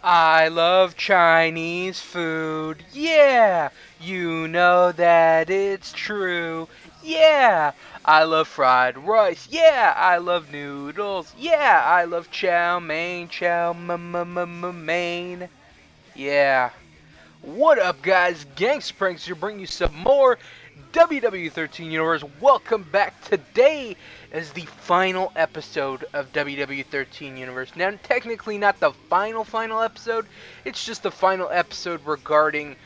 I love Chinese food. Yeah, you know that it's true. Yeah, I love fried rice. Yeah, I love noodles. Yeah, I love chow mein, mein. Yeah. What up, guys? Gangsta Pranks here, bring you some more WWE 13 Universe. Welcome back. Today is the final episode of WWE 13 Universe. Now, technically not the final episode. It's just the final episode regarding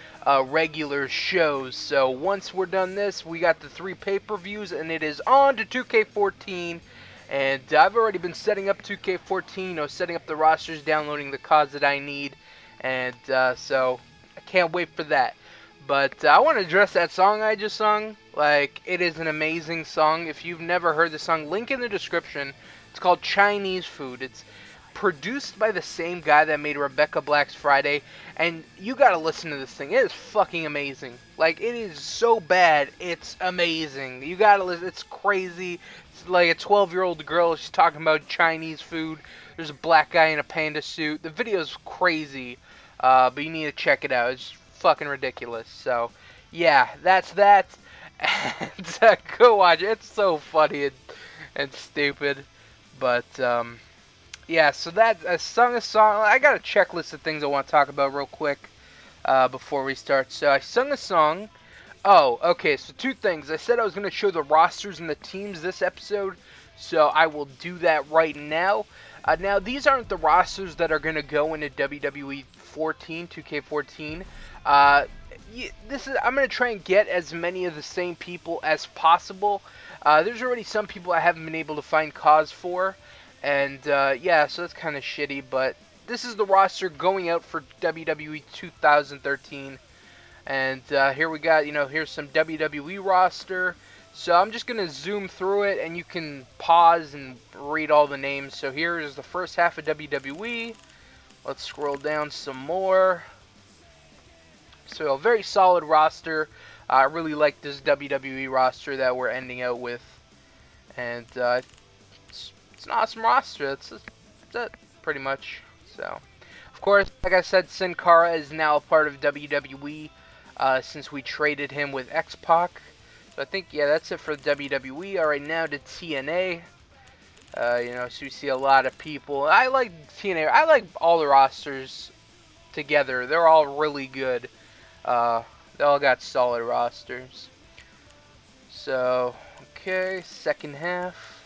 regular shows. So once we're done this, we got the 3 pay-per-views, and it is on to 2K14. And I've already been setting up 2K14, setting up the rosters, downloading the cards that I need. And so I can't wait for that. But I want to address that song I just sung. Like, it is an amazing song. If you've never heard the song, link in the description. It's called Chinese Food. It's produced by the same guy that made Rebecca Black's Friday. And you gotta listen to this thing. It is fucking amazing. Like, it is so bad, it's amazing. You gotta listen. It's crazy. It's like a 12-year-old girl. She's talking about Chinese food. There's a black guy in a panda suit. The video's crazy. But you need to check it out. It's fucking ridiculous. So, yeah, that's that. And go watch it. It's so funny and stupid. But, yeah, so that, I sung a song. I got a checklist of things I want to talk about real quick before we start. So, I sung a song. Oh, okay, so 2 things. I said I was going to show the rosters and the teams this episode. So, I will do that right now. Now, these aren't the rosters that are going to go into WWE 14, 2K14. I'm going to try and get as many of the same people as possible. There's already some people I haven't been able to find cause for. And, yeah, so that's kind of shitty. But this is the roster going out for WWE 2013. And here we got, here's some WWE roster. So I'm just going to zoom through it, and you can pause and read all the names. So here is the first half of WWE. Let's scroll down some more. So a very solid roster. I really like this WWE roster that we're ending out with. And it's an awesome roster. That's it, pretty much. So, of course, like I said, Sin Cara is now a part of WWE since we traded him with X-Pac. So I think, yeah, that's it for WWE. Alright, now to TNA. So we see a lot of people. I like TNA. I like all the rosters together. They're all really good. They all got solid rosters. So, okay, second half.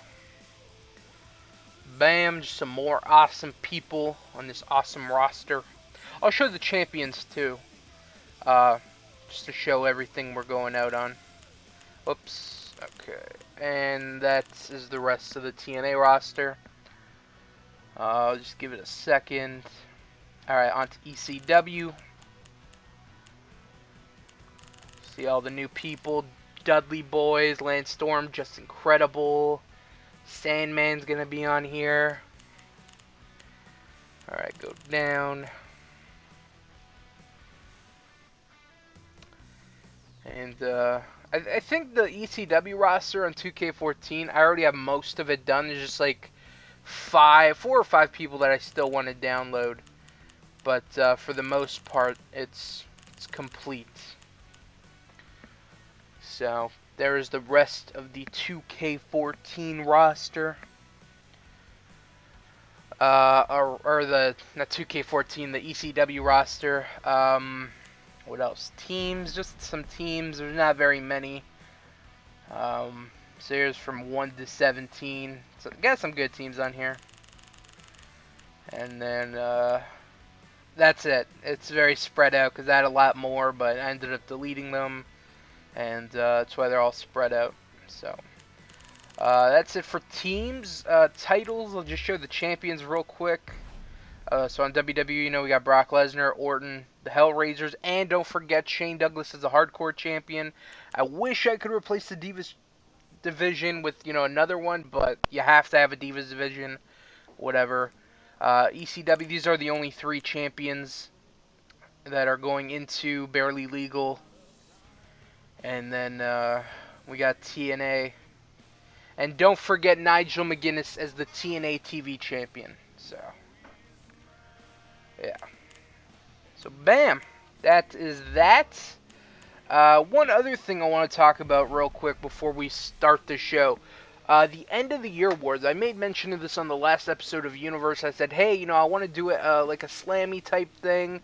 Bam, just some more awesome people on this awesome roster. I'll show the champions too. Just to show everything we're going out on. Whoops. Okay. And that is the rest of the TNA roster. I'll just give it a second. Alright, on to ECW. See all the new people. Dudley Boys, Lance Storm, just incredible. Sandman's gonna be on here. Alright, go down. And, I think the ECW roster on 2K14, I already have most of it done. There's just like 4 or 5 people that I still want to download. But for the most part, it's complete. So there is the rest of the 2K14 roster. Or the, not 2K14, the ECW roster. What else? Teams, just some teams. There's not very many. So here's from 1 to 17. So got some good teams on here. And then that's it. It's very spread out because I had a lot more, but I ended up deleting them, and that's why they're all spread out. So that's it for teams. Titles. I'll just show the champions real quick. So on WWE, we got Brock Lesnar, Orton, the Hellraisers, and don't forget Shane Douglas is a hardcore champion. I wish I could replace the Divas division with, another one, but you have to have a Divas division. Whatever. ECW, these are the only 3 champions that are going into Barely Legal. And then we got TNA. And don't forget Nigel McGuinness as the TNA TV champion. So, yeah. So bam, that is that. One other thing I want to talk about real quick before we start the show. The end of the year awards. I made mention of this on the last episode of Universe. I said, hey, I want to do it like a slammy type thing.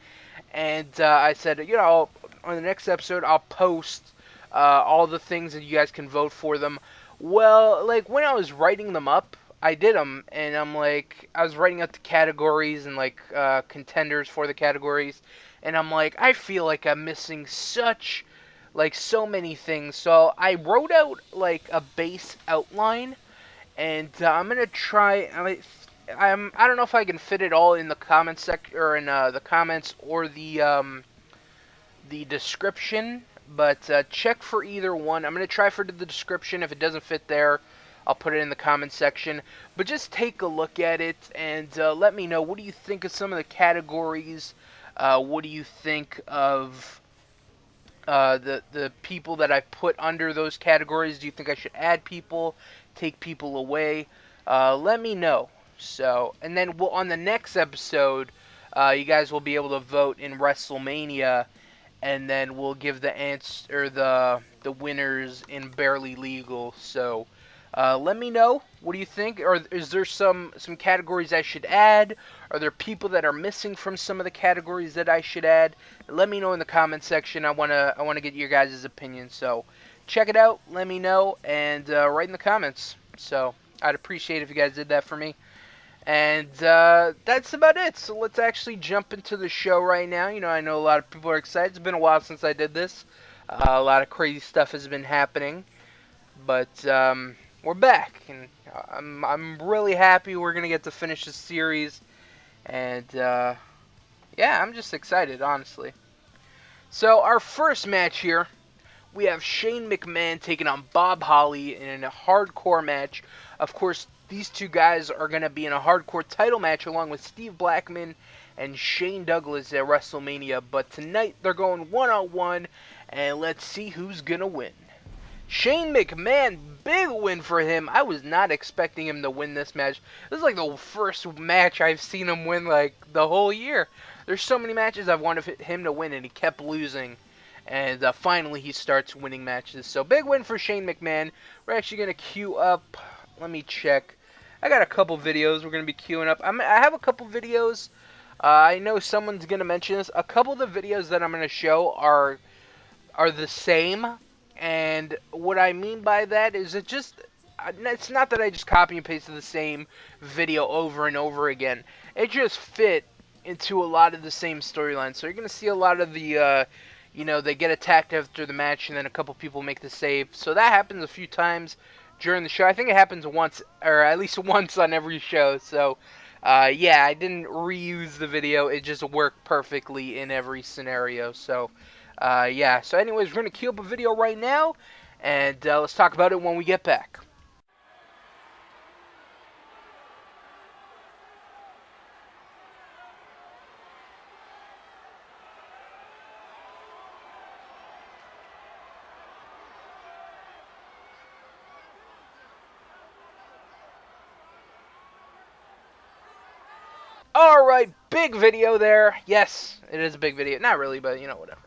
And I said, on the next episode, I'll post all the things that you guys can vote for them. Well, like, when I was writing them up, I did them, and I was writing out the categories and, contenders for the categories, and I'm like, I feel like I'm missing so many things. So I wrote out, a base outline, and I'm gonna try. I don't know if I can fit it all in the comments or in the comments or the description, but check for either one. I'm gonna try for the description. If it doesn't fit there, I'll put it in the comments section. But just take a look at it and let me know, what do you think of some of the categories? What do you think of the people that I put under those categories? Do you think I should add people, take people away? Let me know. So, and then on the next episode, you guys will be able to vote in WrestleMania, and then we'll give the the winners in Barely Legal. So, let me know. What do you think? Or is there some categories I should add? Are there people that are missing from some of the categories that I should add? Let me know in the comment section. I wanna get your guys' opinion. So check it out. Let me know and write in the comments. So I'd appreciate it if you guys did that for me. And that's about it. So let's actually jump into the show right now. I know a lot of people are excited. It's been a while since I did this. A lot of crazy stuff has been happening, but we're back, and I'm really happy we're gonna get to finish this series, and yeah, I'm just excited, honestly. So our first match here, we have Shane McMahon taking on Bob Holly in a hardcore match. Of course, these two guys are gonna be in a hardcore title match along with Steve Blackman and Shane Douglas at WrestleMania. But tonight they're going one-on-one, and let's see who's gonna win. Shane McMahon, big win for him. I was not expecting him to win this match. This is like the first match I've seen him win the whole year. There's so many matches I've wanted him to win, and he kept losing. And finally he starts winning matches. So big win for Shane McMahon. We're actually going to queue up. Let me check. I got a couple videos we're going to be queuing up. I have a couple videos. I know someone's going to mention this. A couple of the videos that I'm going to show are the same. And what I mean by that is it's not that I just copy and pasted the same video over and over again. It just fit into a lot of the same storylines. So you're going to see a lot of the, they get attacked after the match and then a couple people make the save. So that happens a few times during the show. I think it happens once, or at least once on every show. So, yeah, I didn't reuse the video. It just worked perfectly in every scenario. So, yeah, so anyways, we're going to queue up a video right now, and let's talk about it when we get back. Alright, big video there. Yes, it is a big video. Not really, but, whatever.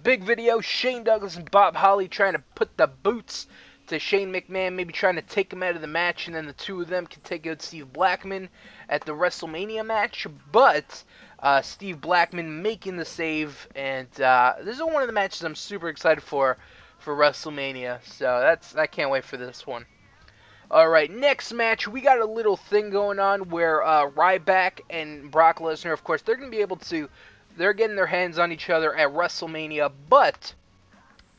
Big video, Shane Douglas and Bob Holly trying to put the boots to Shane McMahon, maybe trying to take him out of the match, and then the two of them can take out Steve Blackman at the WrestleMania match. But Steve Blackman making the save, and this is one of the matches I'm super excited for WrestleMania. So I can't wait for this one. Alright, next match, we got a little thing going on where Ryback and Brock Lesnar, of course, they're going to be able to, they're getting their hands on each other at WrestleMania, but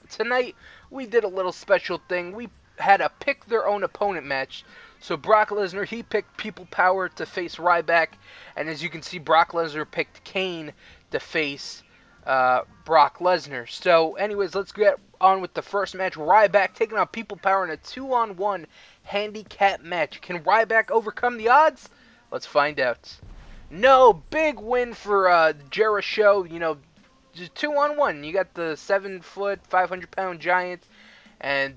tonight we did a little special thing. We had a pick their own opponent match. So Brock Lesnar, he picked People Power to face Ryback, and as you can see, Brock Lesnar picked Kane to face Brock Lesnar. So anyways, let's get on with the first match. Ryback taking on People Power in a 2-on-1 handicap match. Can Ryback overcome the odds? Let's find out. No, big win for Jericho. Just 2-on-1. You got the 7-foot, 500-pound giant, and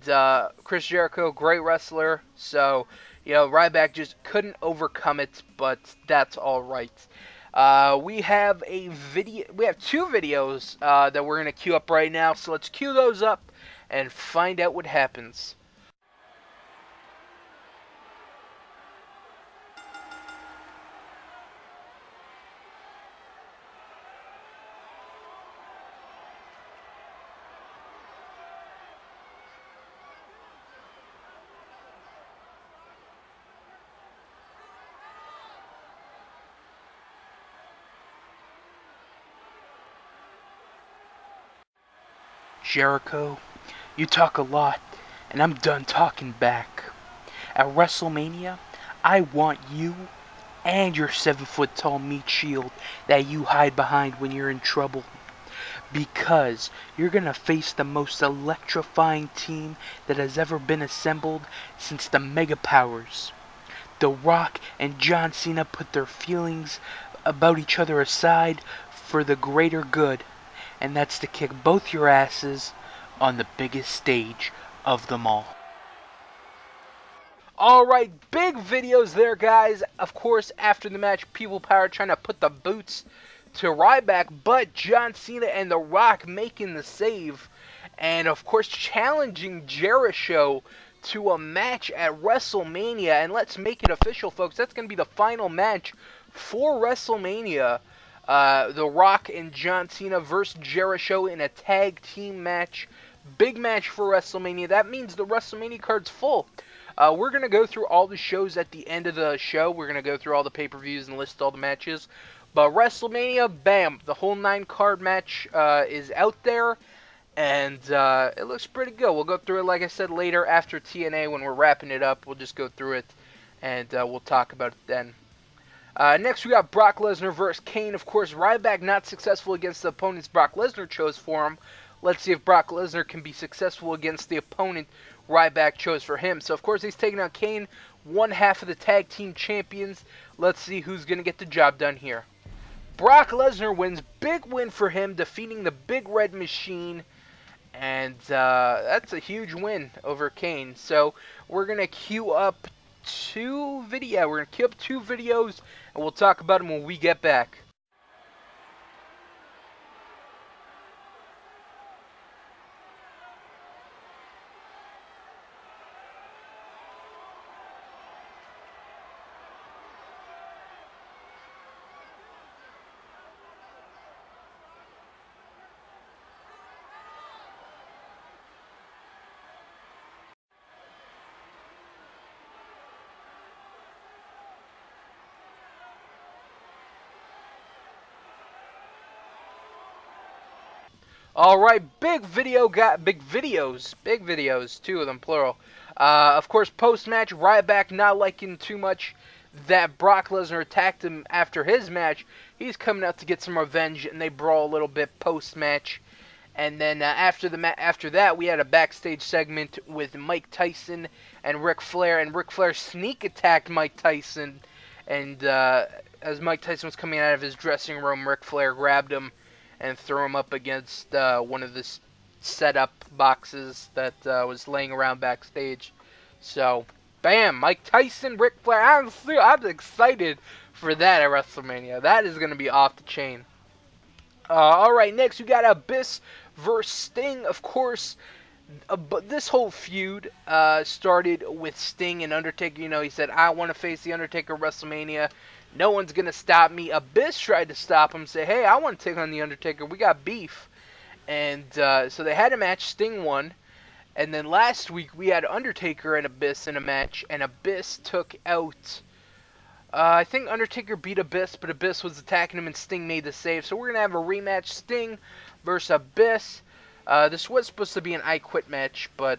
Chris Jericho, great wrestler. So, Ryback just couldn't overcome it, but that's all right. We have two videos that we're gonna queue up right now. So let's queue those up and find out what happens. Jericho, you talk a lot, and I'm done talking back. At WrestleMania, I want you and your 7-foot tall meat shield that you hide behind when you're in trouble. Because you're gonna face the most electrifying team that has ever been assembled since the Mega Powers. The Rock and John Cena put their feelings about each other aside for the greater good, and that's to kick both your asses on the biggest stage of them all. Alright, big videos there, guys. Of course, after the match, People Power trying to put the boots to Ryback, but John Cena and The Rock making the save. And, of course, challenging Jericho to a match at WrestleMania. And let's make it official, folks. That's going to be the final match for WrestleMania. The Rock and John Cena versus Jericho in a tag team match. Big match for WrestleMania. That means the WrestleMania card's full. We're going to go through all the shows at the end of the show. We're going to go through all the pay-per-views and list all the matches. But WrestleMania, bam, the whole 9-card match is out there. And it looks pretty good. We'll go through it, like I said, later after TNA when we're wrapping it up. We'll just go through it, and we'll talk about it then. Next, we got Brock Lesnar versus Kane. Of course, Ryback not successful against the opponents Brock Lesnar chose for him. Let's see if Brock Lesnar can be successful against the opponent Ryback chose for him. So, of course, he's taking on Kane, one half of the tag team champions. Let's see who's going to get the job done here. Brock Lesnar wins. Big win for him, defeating the Big Red Machine. And that's a huge win over Kane. So, we're going to queue up two videos, and we'll talk about them when we get back. Alright, big videos, two of them, plural. Of course, post-match, Ryback not liking too much that Brock Lesnar attacked him after his match. He's coming out to get some revenge, and they brawl a little bit post-match. And then after that, we had a backstage segment with Mike Tyson and Ric Flair, and Ric Flair sneak attacked Mike Tyson. And as Mike Tyson was coming out of his dressing room, Ric Flair grabbed him and threw him up against one of the setup boxes that was laying around backstage. So, bam! Mike Tyson, Ric Flair. I'm excited for that at WrestleMania. That is going to be off the chain. Alright, next we got Abyss versus Sting. Of course, but this whole feud started with Sting and Undertaker. You know, he said, I want to face the Undertaker at WrestleMania. No one's going to stop me. Abyss tried to stop him, say, hey, I want to take on the Undertaker. We got beef. And so they had a match. Sting won. And then last week we had Undertaker and Abyss in a match. And Abyss took out... I think Undertaker beat Abyss, but Abyss was attacking him and Sting made the save. So we're going to have a rematch. Sting versus Abyss. This was supposed to be an I Quit match, but...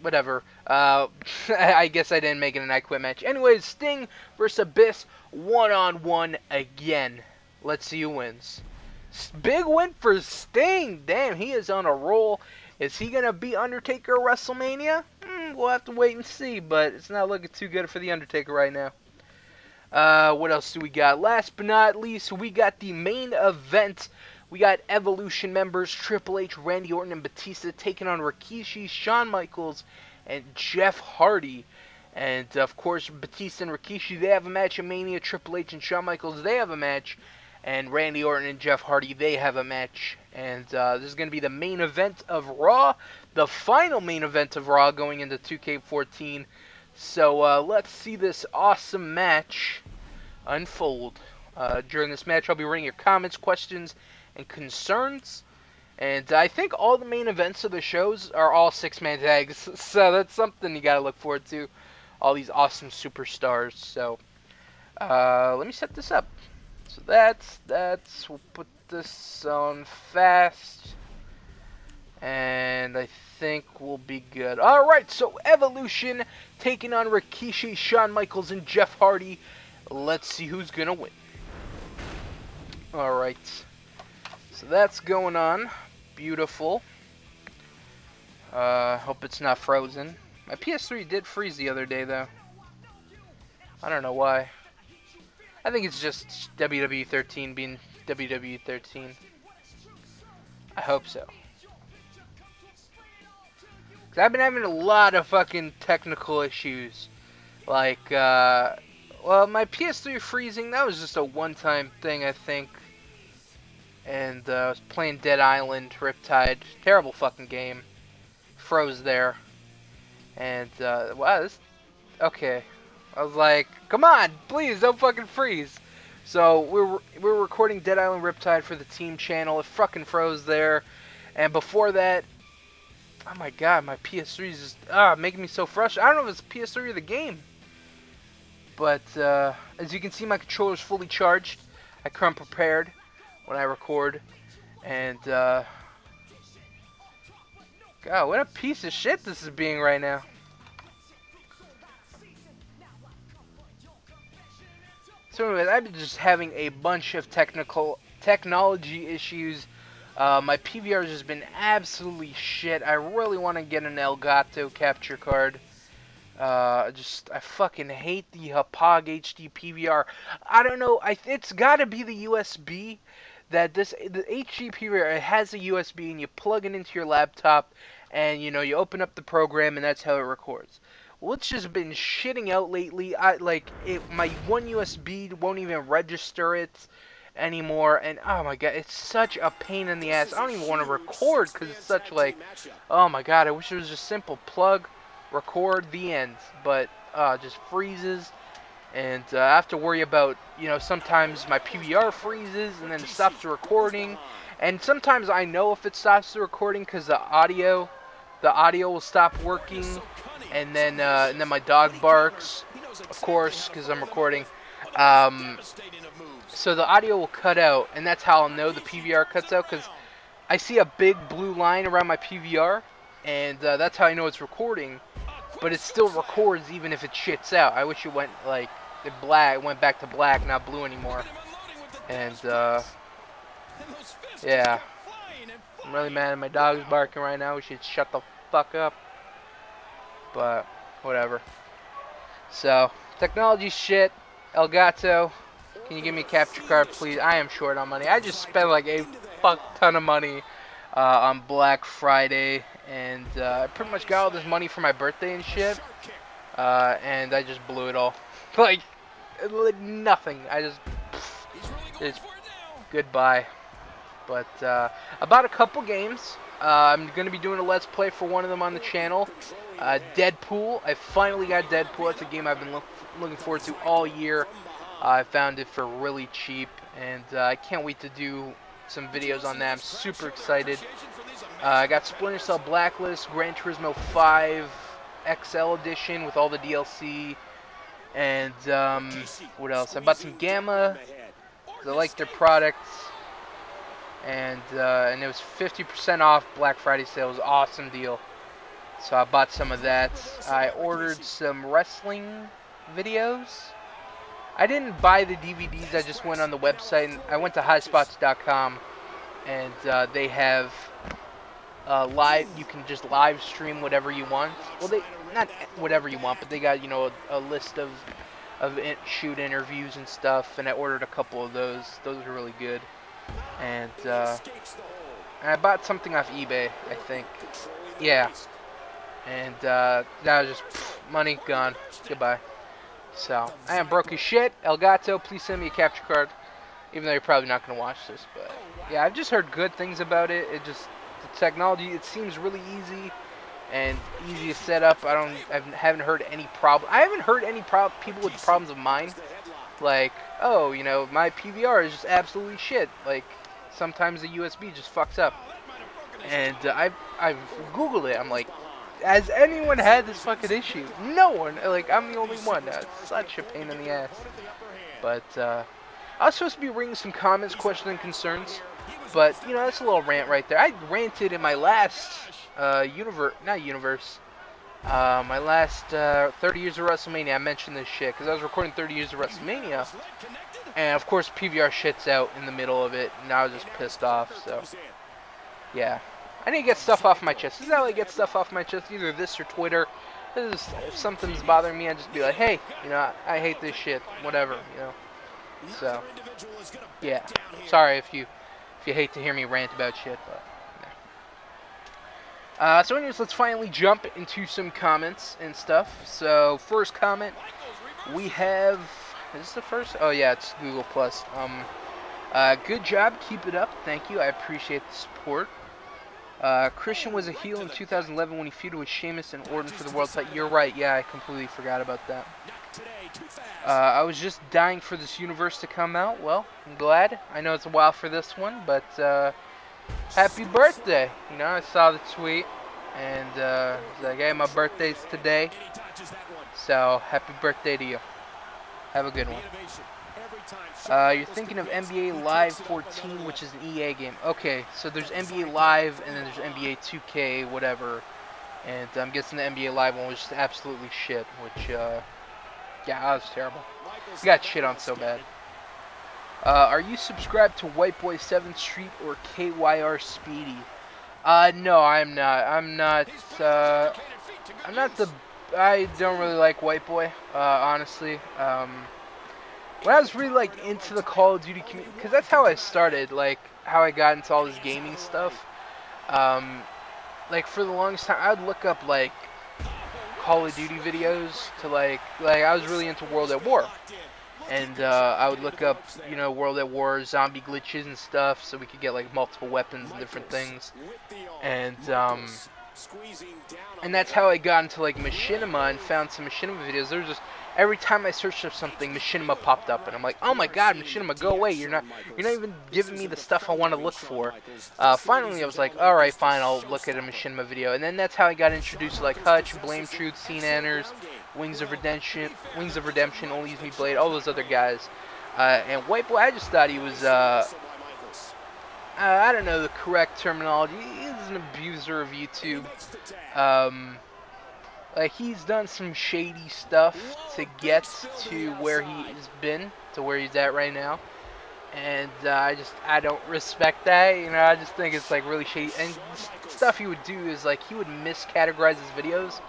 whatever. I guess I didn't make it an I Quit match. Anyways, Sting versus Abyss, one-on-one again. Let's see who wins. Big win for Sting. Damn, he is on a roll. Is he going to beat Undertaker at WrestleMania? We'll have to wait and see, but it's not looking too good for the Undertaker right now. What else do we got? Last but not least, we got the main event. We got Evolution members Triple H, Randy Orton, and Batista taking on Rikishi, Shawn Michaels, and Jeff Hardy. And of course, Batista and Rikishi, they have a match in Mania. Triple H and Shawn Michaels, they have a match. And Randy Orton and Jeff Hardy, they have a match. And this is going to be the main event of Raw. The final main event of Raw going into 2K14. So let's see this awesome match unfold. During this match, I'll be reading your comments, questions, and concerns. And I think all the main events of the shows are all six-man tags. So that's something you got to look forward to. All these awesome superstars. So let me set this up. So that's we'll put this on fast, and I think we'll be good. All right, so Evolution taking on Rikishi, Shawn Michaels, and Jeff Hardy. Let's see who's gonna win. All right, so that's going on. Beautiful. Hope it's not frozen. My PS3 did freeze the other day, though. I don't know why. I think it's just WWE-13 being WWE-13. I hope so. 'Cause I've been having a lot of fucking technical issues. Like, well, my PS3 freezing, that was just a one-time thing, I think. And I was playing Dead Island, Riptide. Terrible fucking game. Froze there. And, wow, this... Okay. I was like, come on, please, don't fucking freeze. So, we're recording Dead Island Riptide for the team channel. It fucking froze there. And before that... Oh my god, my PS3 is just... making me so frustrated. I don't know if it's PS3 or the game. But, as you can see, my controller is fully charged. I come prepared when I record. And, God, what a piece of shit this is being right now. So anyways, I've been just having a bunch of technology issues. My PVR has just been absolutely shit. I really want to get an Elgato capture card. I fucking hate the Hapag HD PVR. I don't know. It's got to be the USB. The HD PVR, it has a USB, and you plug it into your laptop, and you open up the program, and that's how it records. Well, it's just been shitting out lately. My one USB won't even register it anymore, and oh my god, it's such a pain in the ass. I don't even want to record because it's such oh my god, I wish it was just simple plug, record, the end. But it just freezes, and I have to worry about sometimes my PVR freezes and then it stops the recording, and sometimes I know if it stops the recording because the audio will stop working. And then my dog barks, of course, because I'm recording. So the audio will cut out, and that's how I'll know the PVR cuts out, because I see a big blue line around my PVR, and that's how I know it's recording. But it still records even if it shits out. I wish it went it went back to black, not blue anymore. And yeah, I'm really mad. My dog's barking right now. We should shut the fuck up. But whatever. So technology shit. Elgato, can you give me a capture card, please? I am short on money. I just spent like a fuck ton of money on Black Friday, and I pretty much got all this money for my birthday and shit, and I just blew it all. like nothing. It's goodbye. But I bought a couple games. I'm going to be doing a Let's Play for one of them on the channel. Deadpool. I finally got Deadpool. It's a game I've been looking forward to all year. I found it for really cheap, and I can't wait to do some videos on that. I'm super excited. I got Splinter Cell Blacklist, Gran Turismo 5 XL Edition with all the DLC, and what else? I bought some Gamma, because I like their products. And it was 50% off Black Friday sale. It was an awesome deal. So I bought some of that. I ordered some wrestling videos. I didn't buy the DVDs. I just went on the website. And I went to highspots.com, and they have live. You can just live stream whatever you want. Well, not whatever you want, but they got a list of shoot interviews and stuff. And I ordered a couple of those. Those are really good. And I bought something off eBay, I think. Yeah. And that was just money gone. Goodbye. So, I am broke as shit. Elgato, please send me a capture card. Even though you're probably not going to watch this. But, yeah, I've just heard good things about it. It just, the technology, it seems really easy and easy to set up. I haven't heard any problem. I haven't heard any people with problems of mine. Like, oh, you know, my PVR is just absolutely shit. Like, sometimes the USB just fucks up. And I've Googled it. I'm like, has anyone had this fucking issue? No one. Like, I'm the only one. It's such a pain in the ass. But, I was supposed to be reading some comments, questions, and concerns. But, you know, that's a little rant right there. I ranted in my last, my last 30 years of WrestleMania. I mentioned this shit because I was recording 30 years of WrestleMania. And, of course, PVR shit's out in the middle of it. And I was just pissed off, so. Yeah. I need to get stuff off my chest. This is how I get stuff off my chest. Either this or Twitter. If something's bothering me, I just be like, hey, you know, I hate this shit. Whatever, you know. So, yeah. Sorry if you hate to hear me rant about shit, but yeah. So anyways, let's finally jump into some comments and stuff. So, first comment, we have, is this the first? Oh yeah, it's Google Plus. Good job, keep it up, thank you, I appreciate the support. Christian was a heel in 2011 when he feuded with Sheamus and Orton for the world title. You're right, yeah, I completely forgot about that. I was just dying for this universe to come out. Well, I'm glad. I know it's a while for this one, but happy birthday. You know, I saw the tweet, and it's like, hey, my birthday's today, so happy birthday to you. Have a good one. You're thinking of NBA Live 14, which is an EA game. Okay, so there's NBA Live, and then there's NBA 2K, whatever, and I'm guessing the NBA Live one was just absolutely shit, which, yeah, that was terrible. You got shit on so bad. Are you subscribed to White Boy 7th Street or KYR Speedy? No, I'm not. I don't really like White Boy, honestly. When I was really, like, into the Call of Duty community, because that's how I started, like, how I got into all this gaming stuff. Like, for the longest time, I would look up, like, Call of Duty videos to like I was really into World at War, and I would look up, you know, World at War zombie glitches and stuff so we could get like multiple weapons and different things, and that's how I got into like Machinima and found some Machinima videos. There was just every time I searched up something, Machinima popped up, and I'm like, oh my god, Machinima, go away! You're not even giving me the stuff I want to look for. Finally, I was like, all right, fine, I'll look at a Machinima video, and then that's how I got introduced to like Hutch, Blame Truth, Scene Anners, Wings of Redemption, Only Use Me Blade, all those other guys. And White Boy, I just thought he was, I don't know the correct terminology. He's an abuser of YouTube. Like, he's done some shady stuff to get to where he's been, to where he's at right now. And I don't respect that, you know. I just think it's like really shady. And stuff he would do is like he would miscategorize his videos.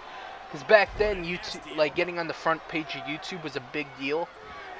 Because back then, YouTube, like getting on the front page of YouTube was a big deal.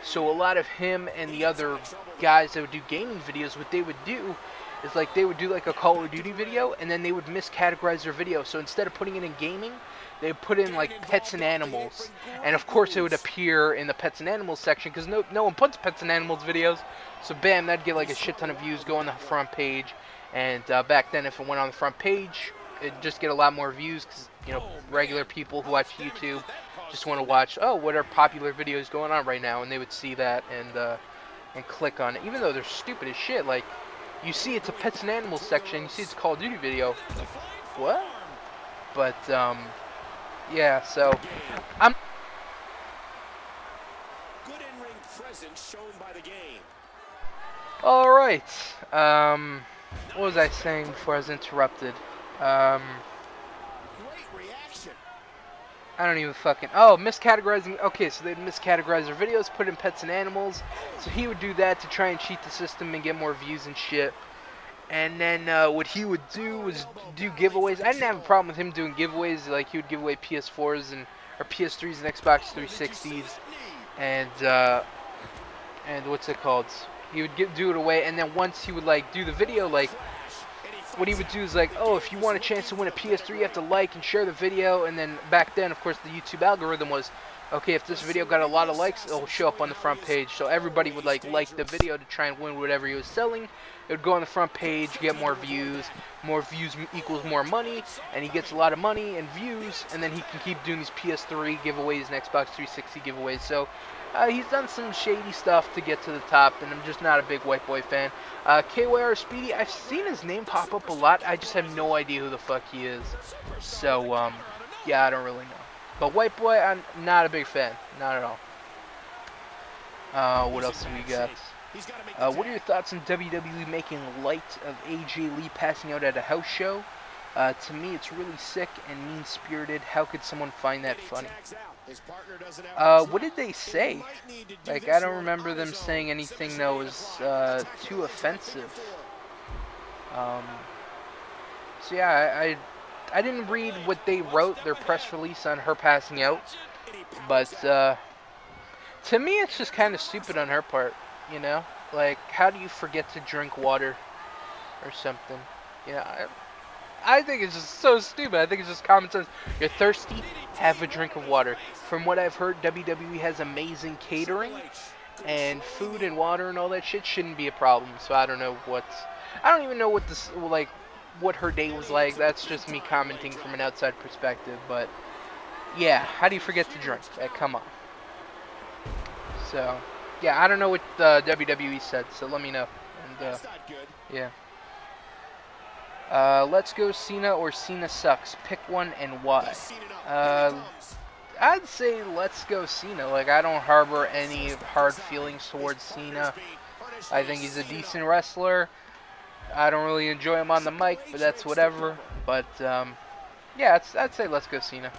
So a lot of him and the other guys that would do gaming videos, what they would do is like they would do like a Call of Duty video, and then they would miscategorize their video. So instead of putting it in gaming, they would put in like pets and animals, and of course it would appear in the pets and animals section because no one puts pets and animals videos. So bam, that'd get like a shit ton of views, go on the front page. And back then, if it went on the front page, it'd just get a lot more views because, you know, regular people who watch YouTube just want to watch, oh, what are popular videos going on right now, and they would see that and click on it, even though they're stupid as shit. Like, you see it's a pets and animals section, you see it's a Call of Duty video, like, what? But yeah, so I'm good in-ring presence shown by the game. All right, what was I saying before I was interrupted? I don't even fucking... Oh, miscategorizing... Okay, so they'd miscategorize their videos, put in pets and animals. So he would do that to try and cheat the system and get more views and shit. And then what he would do was do giveaways. I didn't have a problem with him doing giveaways. Like, he would give away PS4s or PS3s and Xbox 360s. And what's it called? He would do it away. And then once he would, like, do the video, like... what he would do is like, oh, if you want a chance to win a PS3, you have to like and share the video. And then back then, of course, the YouTube algorithm was, okay, if this video got a lot of likes, it'll show up on the front page. So everybody would like the video to try and win whatever he was selling. It would go on the front page, get more views. More views equals more money, and he gets a lot of money and views, and then he can keep doing these PS3 giveaways and Xbox 360 giveaways. So he's done some shady stuff to get to the top, and I'm just not a big White Boy fan. KYR Speedy, I've seen his name pop up a lot. I just have no idea who the fuck he is. So, yeah, I don't really know. But White Boy, I'm not a big fan. Not at all. What else do we got? What are your thoughts on WWE making light of AJ Lee passing out at a house show? To me, it's really sick and mean-spirited. How could someone find that funny? What did they say? Like, I don't remember them saying anything that was too offensive. So yeah, I didn't read what they wrote, their press release on her passing out. But to me, it's just kind of stupid on her part. You know, like, how do you forget to drink water or something? You know, I think it's just so stupid. I think it's just common sense. You're thirsty, have a drink of water. From what I've heard, WWE has amazing catering, and food and water and all that shit shouldn't be a problem. So I don't even know what this, like, what her day was like. That's just me commenting from an outside perspective. But yeah, how do you forget to drink? Come on. So. Yeah, I don't know what the WWE said, so let me know. And, yeah. Let's go Cena or Cena sucks. Pick one and why. I'd say let's go Cena. Like, I don't harbor any hard feelings towards Cena. I think he's a decent wrestler. I don't really enjoy him on the mic, but that's whatever. But, yeah, I'd say let's go Cena.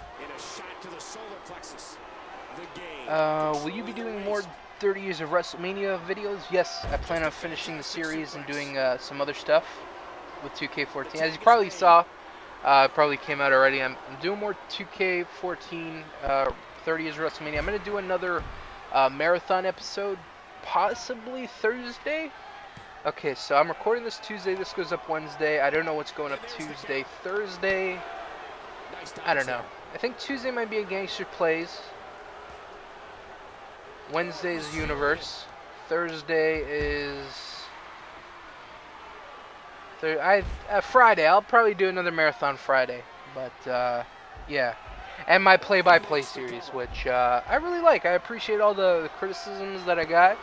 Will you be doing more 30 years of WrestleMania videos? Yes, I plan on finishing the series and doing some other stuff with 2K14. As you probably saw, it probably came out already. I'm doing more 2K14 30 years of WrestleMania. I'm going to do another marathon episode, possibly Thursday. Okay, so I'm recording this Tuesday. This goes up Wednesday. I don't know what's going up Tuesday. Thursday, I don't know. I think Tuesday might be a Gangster Plays. Wednesday is Universe. Thursday is Friday. I'll probably do another marathon Friday. But yeah, and my play-by-play series, which I really like. I appreciate all the criticisms that I got.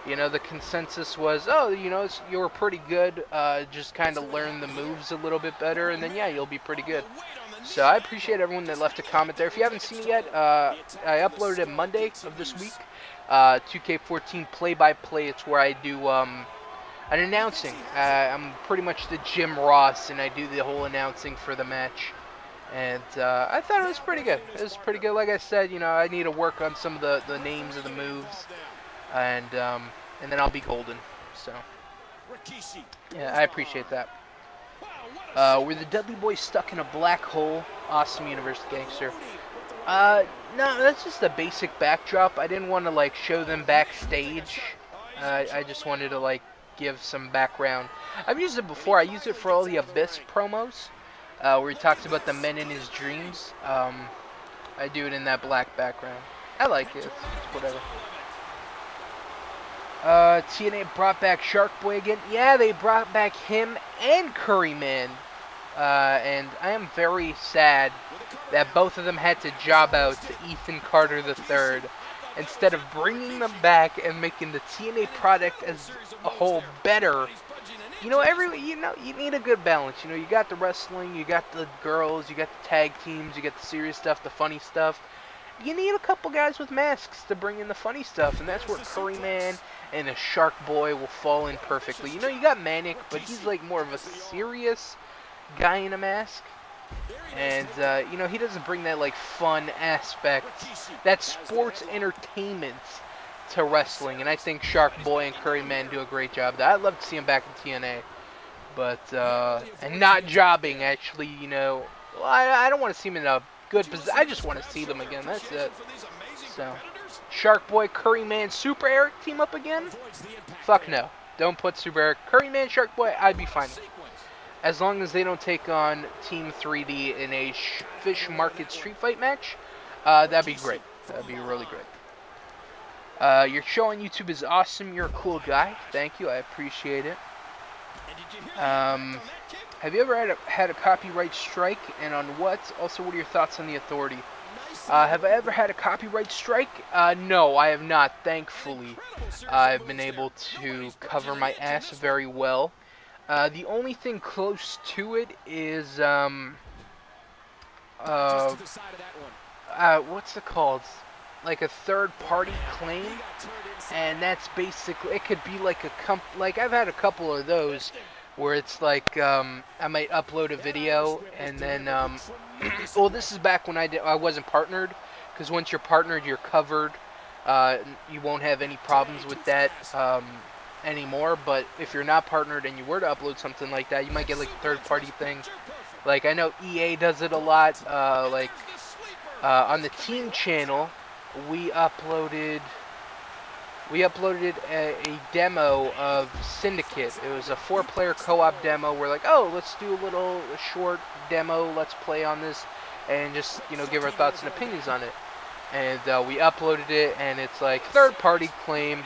You know, the consensus was, oh, you know, you were pretty good. Just kind of learn the moves a little bit better, and then yeah, you'll be pretty good. So I appreciate everyone that left a comment there. If you haven't seen it yet, I uploaded it Monday of this week. 2K14 play-by-play. It's where I do an announcing. I'm pretty much the Jim Ross, and I do the whole announcing for the match. And I thought it was pretty good. It was pretty good. Like I said, you know, I need to work on some of the names of the moves, and then I'll be golden. So yeah, I appreciate that. Were the Dudley Boys stuck in a black hole? Awesome Universe Gangster. No, that's just a basic backdrop. I didn't want to, like, show them backstage. I just wanted to, like, give some background. I've used it before. I used it for all the Abyss promos, where he talks about the men in his dreams. I do it in that black background. I like it. It's whatever. TNA brought back Shark Boy again. Yeah, they brought back him and Curryman. And I am very sad that both of them had to job out to Ethan Carter III instead of bringing them back and making the TNA product as a whole better. You know, you need a good balance. You know, you got the wrestling, you got the girls, you got the tag teams, you got the serious stuff, the funny stuff. You need a couple guys with masks to bring in the funny stuff, and that's where Curryman and a Shark Boy will fall in perfectly. You know, you got Manic, but he's like more of a serious guy in a mask. And, you know, he doesn't bring that, like, fun aspect, that sports entertainment to wrestling. And I think Shark Boy and Curryman do a great job. I'd love to see him back in TNA. But, and not jobbing, actually, you know. Well, I don't want to see him in a good position. I just want to see them again. That's it. So, Shark Boy, Curryman, Super Eric team up again? Fuck no. Don't put Super Eric. Curryman, Shark Boy, I'd be fine with. as long as they don't take on Team 3D in a Fish Market Street Fight match, that'd be great. That'd be really great. Your show on YouTube is awesome. You're a cool guy. Thank you. I appreciate it. Have you ever had a copyright strike, and on what? Also, what are your thoughts on the authority? Have I ever had a copyright strike? No, I have not, thankfully. I've been able to cover my ass very well. The only thing close to it is, what's it called? Like a third-party claim, and that's basically, it could be like like I've had a couple of those, where it's like, I might upload a video, and then, well, this is back when I wasn't partnered, because once you're partnered, you're covered. You won't have any problems with that anymore, but if you're not partnered and you were to upload something like that, you might get like a third-party thing. Like, I know EA does it a lot. On the team channel, we uploaded a demo of Syndicate. It was a 4-player co-op demo. We're like, oh, let's do a short demo. Let's play on this and just, give our thoughts and opinions on it. And we uploaded it, and it's like third-party claim.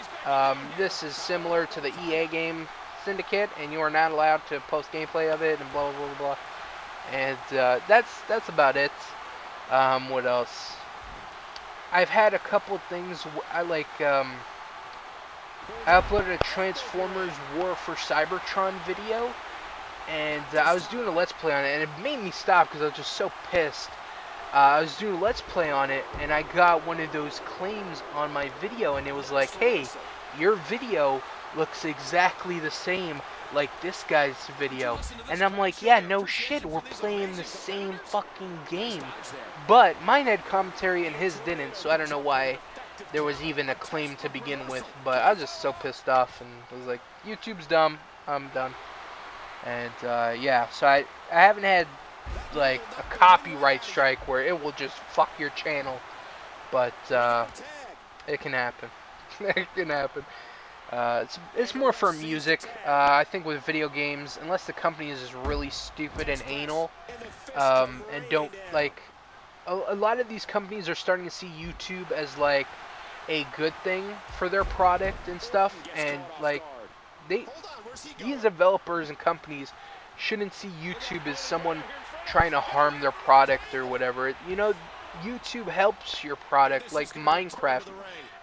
This is similar to the EA game Syndicate, and you are not allowed to post gameplay of it, and blah blah blah blah. And that's about it. What else? I've had a couple things. I uploaded a Transformers War for Cybertron video, and I was doing a Let's Play on it, and it made me stop because I was just so pissed. I was doing a Let's Play on it, and I got one of those claims on my video, and it was like, hey, your video looks exactly the same like this guy's video. And I'm like, yeah, no shit, we're playing the same fucking game. But mine had commentary and his didn't, so I don't know why there was even a claim to begin with. But I was just so pissed off, and I was like, YouTube's dumb, I'm done. And yeah, so I haven't had like a copyright strike where it will just fuck your channel, but it can happen. It can happen. It's more for music. I think with video games, unless the company is just really stupid and anal, and don't like, a lot of these companies are starting to see YouTube as like a good thing for their product and stuff, and like these developers and companies shouldn't see YouTube as someone trying to harm their product or whatever. YouTube helps your product, like Minecraft.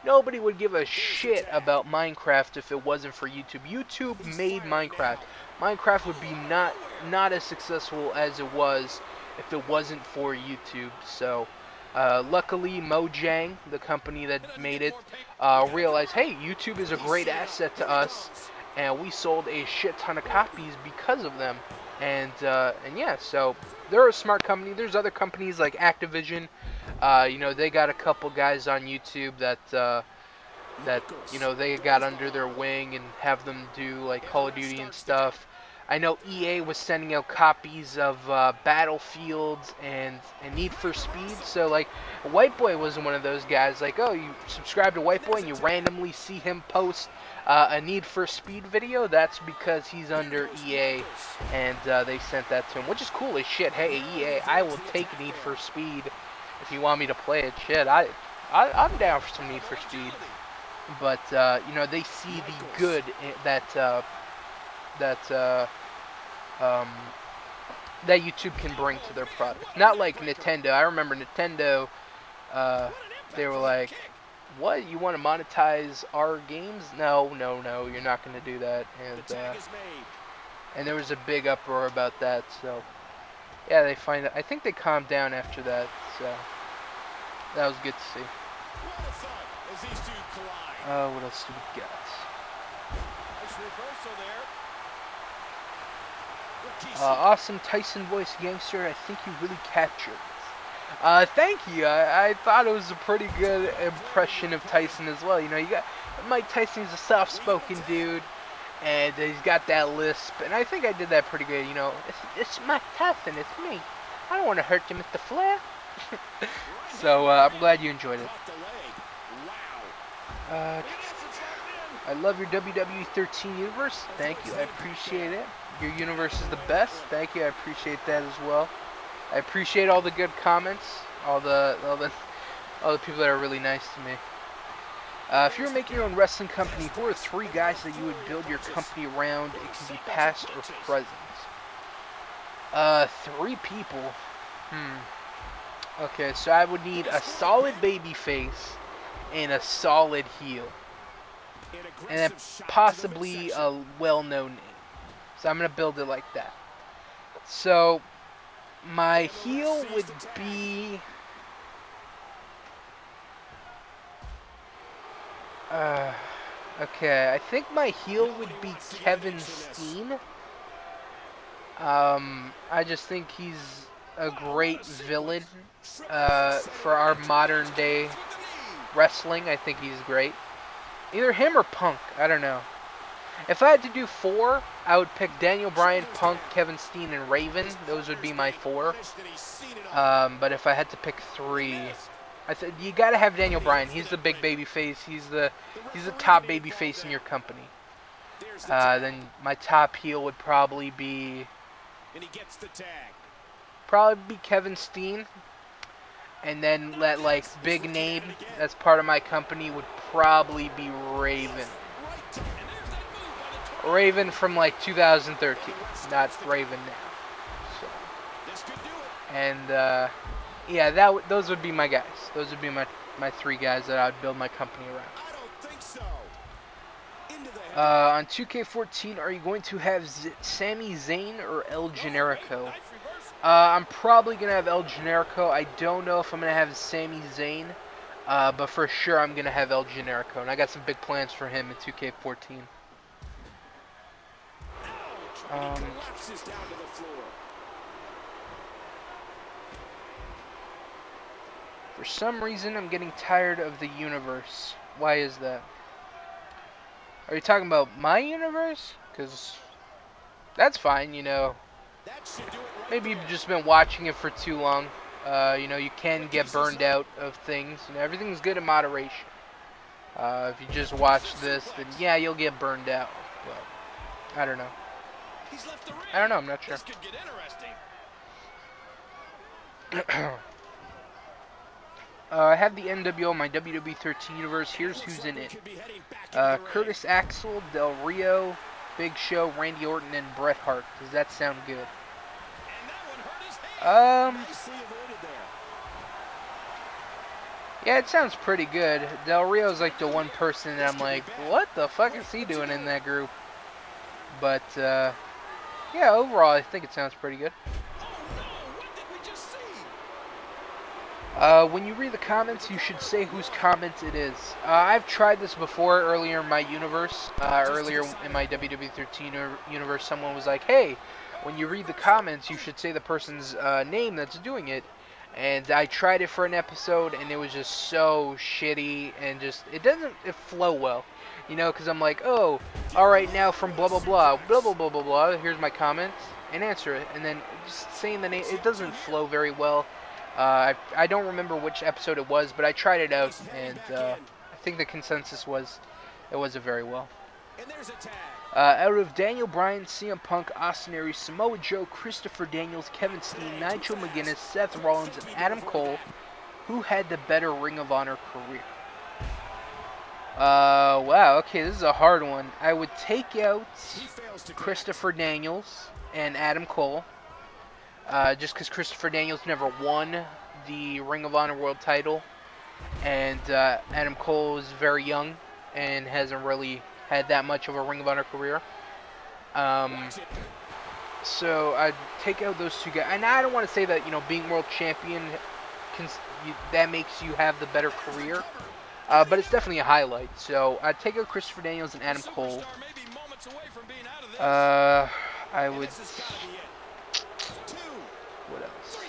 Nobody would give a shit about Minecraft if it wasn't for YouTube. YouTube made Minecraft. Minecraft would be not as successful as it was if it wasn't for YouTube. So, luckily, Mojang, the company that made it, realized, hey, YouTube is a great asset to us, and we sold a shit ton of copies because of them. And yeah, so they're a smart company. There's other companies like Activision. They got a couple guys on YouTube that they got under their wing and have them do like Call of Duty and stuff. I know EA was sending out copies of Battlefields and Need for Speed. So like, White Boy wasn't one of those guys. Like, oh, you subscribe to White Boy and you randomly see him post a Need for Speed video. That's because he's under EA, and they sent that to him, which is cool as shit. Hey, EA, I will take Need for Speed if you want me to play it. Shit, I'm down for some Need for Speed. But they see the good that YouTube can bring to their product. Not like Nintendo. I remember Nintendo, they were like, what, you want to monetize our games? No, you're not going to do that. And there was a big uproar about that. So yeah, I think they calmed down after that. So that was good to see. What else do we got? Awesome Tyson voice gangster. I think you really captured it. Thank you. I thought it was a pretty good impression of Tyson as well. You got Mike Tyson. He's a soft-spoken dude, and he's got that lisp. And I think I did that pretty good. It's Mike Tyson. It's me. I don't want to hurt you, Mr. Flair. So I'm glad you enjoyed it. I love your WWE 13 universe. Thank you. I appreciate it. Your universe is the best. Thank you. I appreciate that as well. I appreciate all the good comments, all the people that are really nice to me. If you were making your own wrestling company, who are 3 guys that you would build your company around? It can be past or present. 3 people. Okay, so I would need a solid baby face and a solid heel. And then possibly a well-known name. So I'm going to build it like that. So my heel would be... okay, I think my heel would be Kevin Steen. I just think he's a great villain for our modern day wrestling. I think he's great. Either him or Punk. I don't know. If I had to do 4, I would pick Daniel Bryan, Punk, Kevin Steen, and Raven. Those would be my 4. But if I had to pick 3, you gotta have Daniel Bryan. He's the big baby face. He's the top baby face in your company. Then my top heel would probably be Kevin Steen. And then big name that's part of my company would probably be Raven. Raven from 2013, not Raven now. So. And yeah, those would be my guys. Those would be my 3 guys that I would build my company around. On 2K14, are you going to have Sami Zayn or El Generico? I'm probably going to have El Generico. I don't know if I'm going to have Sami Zayn, but for sure I'm going to have El Generico. And I got some big plans for him in 2K14. For some reason, I'm getting tired of the universe. Why is that? Are you talking about my universe? Because that's fine, you know. Maybe you've just been watching it for too long. You know, you can get burned out of things. You know, everything's good in moderation. If you just watch this, then yeah, you'll get burned out. But I don't know. I don't know. I'm not sure. I have the NWO in my WWE 13 universe. Here's who's in it. Curtis Axel, Del Rio, Big Show, Randy Orton, and Bret Hart. Does that sound good? Yeah, it sounds pretty good. Del Rio's the one person that I'm like, what the fuck is he doing in that group? But, yeah, overall, I think it sounds pretty good. When you read the comments, you should say whose comment it is. I've tried this before earlier in my universe. Earlier in my WWE 13 universe, someone was like, hey, when you read the comments, you should say the person's name that's doing it. And I tried it for an episode, and it was just so shitty, and it flow well. You know, because I'm like, oh, alright, now from blah, blah, blah, blah, blah, blah, blah, blah, here's my comment, and answer it. And then just saying the name, it doesn't flow very well. I don't remember which episode it was, but I tried it out, and I think the consensus was it wasn't very well. Out of Daniel Bryan, CM Punk, Austin Aries, Samoa Joe, Christopher Daniels, Kevin Steen, Nigel McGuinness, Seth Rollins, and Adam Cole, who had the better Ring of Honor career? Wow, okay, this is a hard one. I would take out Christopher Daniels and Adam Cole. Just because Christopher Daniels never won the Ring of Honor World title, and Adam Cole is very young and hasn't really had that much of a Ring of Honor career. So I'd take out those 2 guys. And I don't want to say that, you know, being world champion, that makes you have the better career, but it's definitely a highlight. So I'd take out Christopher Daniels and Adam Cole. I would... What else?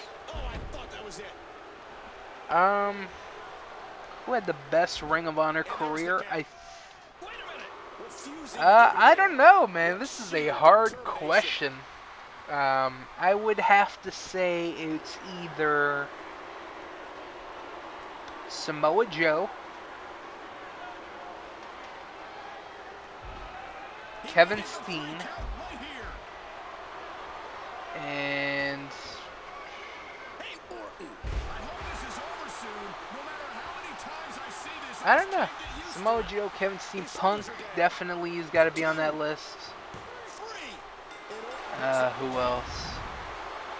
Who had the best Ring of Honor career? I don't know, man. This is a hard question. I would have to say it's either Samoa Joe Kevin Steen, and I don't know. Samoa Joe, Kevin Steen, Punk definitely has got to be on that list. Who else?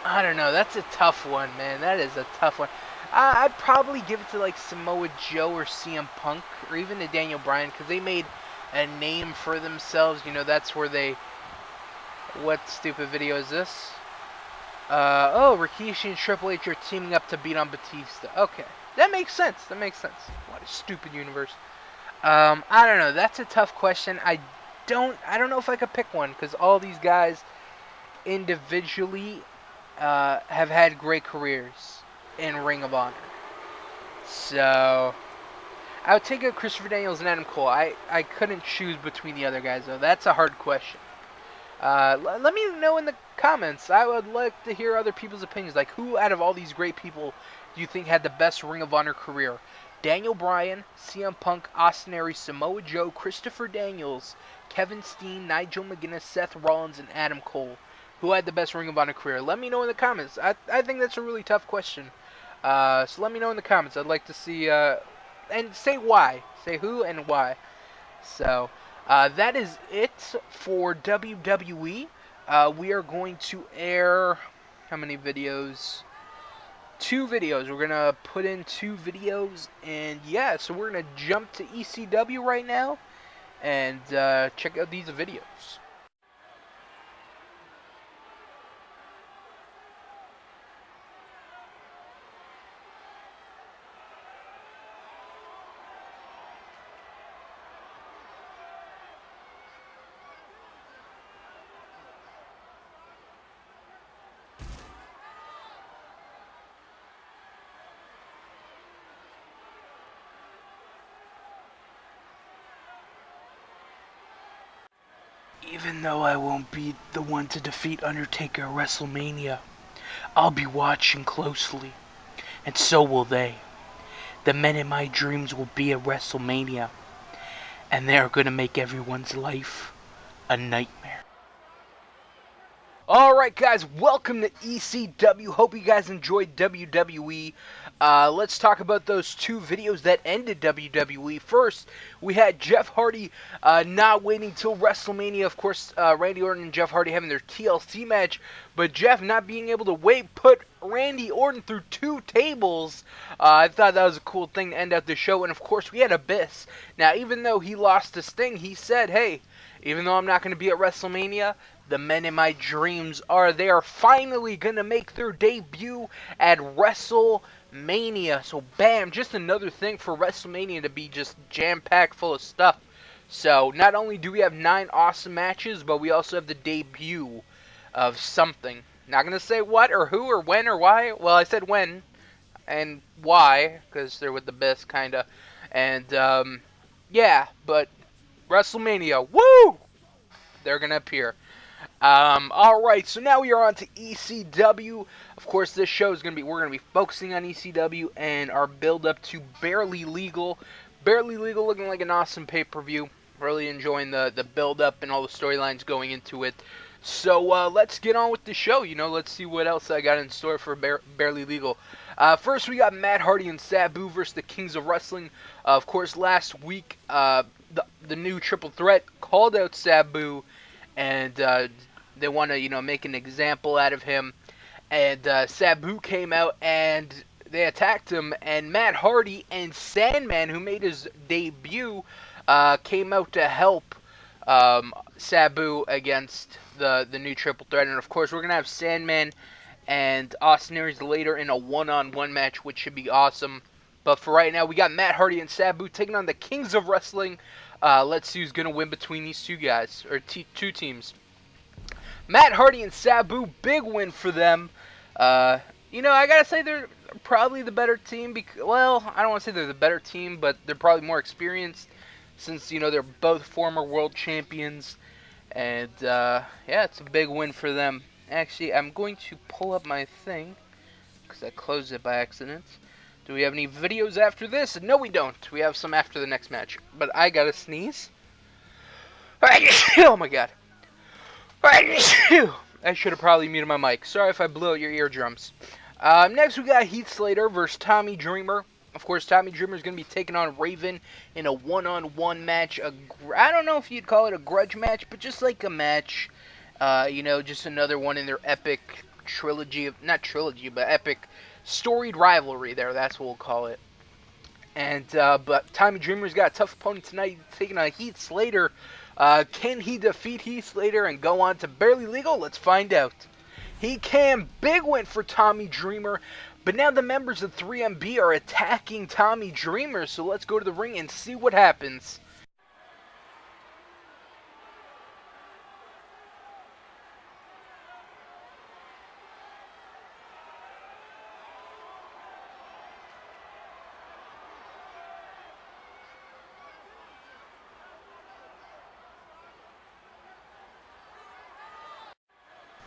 I don't know. That's a tough one, man. That is a tough one. I'd probably give it to like Samoa Joe or CM Punk or even to Daniel Bryan because they made a name for themselves. You know, that's where they... What stupid video is this? Oh, Rikishi and Triple H are teaming up to beat on Batista. Okay. That makes sense. That makes sense. What a stupid universe. I don't know. That's a tough question. I don't know if I could pick one because all these guys individually have had great careers in Ring of Honor. So I would take out Christopher Daniels and Adam Cole. I couldn't choose between the other guys though. That's a hard question. Let me know in the comments. I would like to hear other people's opinions. Like, who out of all these great people do you think had the best Ring of Honor career? Daniel Bryan, CM Punk, Austin Aries, Samoa Joe, Christopher Daniels, Kevin Steen, Nigel McGuinness, Seth Rollins, and Adam Cole. Who had the best Ring of Honor career? Let me know in the comments. I think that's a really tough question. So let me know in the comments. I'd like to see, and say why. Say who and why. So... that is it for WWE. We are going to air, how many videos? 2 videos. We're going to put in 2 videos. And yeah, so we're going to jump to ECW right now. And check out these videos. Even though I won't be the one to defeat Undertaker at WrestleMania, I'll be watching closely, and so will they. The men in my dreams will be at WrestleMania, and they are going to make everyone's life a nightmare. Alright guys, welcome to ECW. Hope you guys enjoyed WWE. Let's talk about those 2 videos that ended WWE. First, we had Jeff Hardy not waiting till WrestleMania. Of course, Randy Orton and Jeff Hardy having their TLC match, but Jeff not being able to wait put Randy Orton through 2 tables. I thought that was a cool thing to end out the show. And of course, we had Abyss. Now, even though he lost to Sting, he said, hey, even though I'm not going to be at WrestleMania, the men in my dreams are there. Finally going to make their debut at WrestleMania. So, bam, just another thing for WrestleMania to be just jam-packed full of stuff. So, not only do we have 9 awesome matches, but we also have the debut of something. Not going to say what or who or when or why. Well, I said when and why, because they're with the best, kind of. And, yeah, but WrestleMania, woo! They're going to appear. Alright, so now we are on to ECW. Of course, this show is we're going to be focusing on ECW and our build up to Barely Legal. Barely Legal looking like an awesome pay-per-view. Really enjoying the build up and all the storylines going into it. So, let's get on with the show. You know, let's see what else I got in store for Barely Legal. First, we got Matt Hardy and Sabu versus the Kings of Wrestling. Of course, last week, the new Triple Threat called out Sabu, and they want to, you know, make an example out of him. And Sabu came out and they attacked him. And Matt Hardy and Sandman, who made his debut, came out to help Sabu against the new Triple Threat. And of course, we're gonna have Sandman and Austin Aries later in a one-on-one match, which should be awesome. But for right now, we got Matt Hardy and Sabu taking on the Kings of Wrestling. Let's see who's going to win between these 2 guys, or 2 teams. Matt Hardy and Sabu, big win for them. You know, I got to say they're probably the better team. Well, I don't want to say they're the better team, but they're probably more experienced since, you know, they're both former world champions. And, yeah, it's a big win for them. Actually, I'm going to pull up my thing because I closed it by accident. Do we have any videos after this? No, we don't. We have some after the next match. But I gotta sneeze. Oh my god. I should have probably muted my mic. Sorry if I blew out your eardrums. Next, we got Heath Slater versus Tommy Dreamer. Of course, Tommy Dreamer is going to be taking on Raven in a one-on-one match. I don't know if you'd call it a grudge match, but just like a match. Just another one in their epic trilogy of, not trilogy, but epic storied rivalry there. That's what we'll call it. And but Tommy Dreamer's got a tough opponent tonight, taking on Heath Slater. Can he defeat Heath Slater and go on to Barely Legal? Let's find out. He can. Big win for Tommy Dreamer. But now the members of 3MB are attacking Tommy Dreamer. So let's go to the ring and see what happens.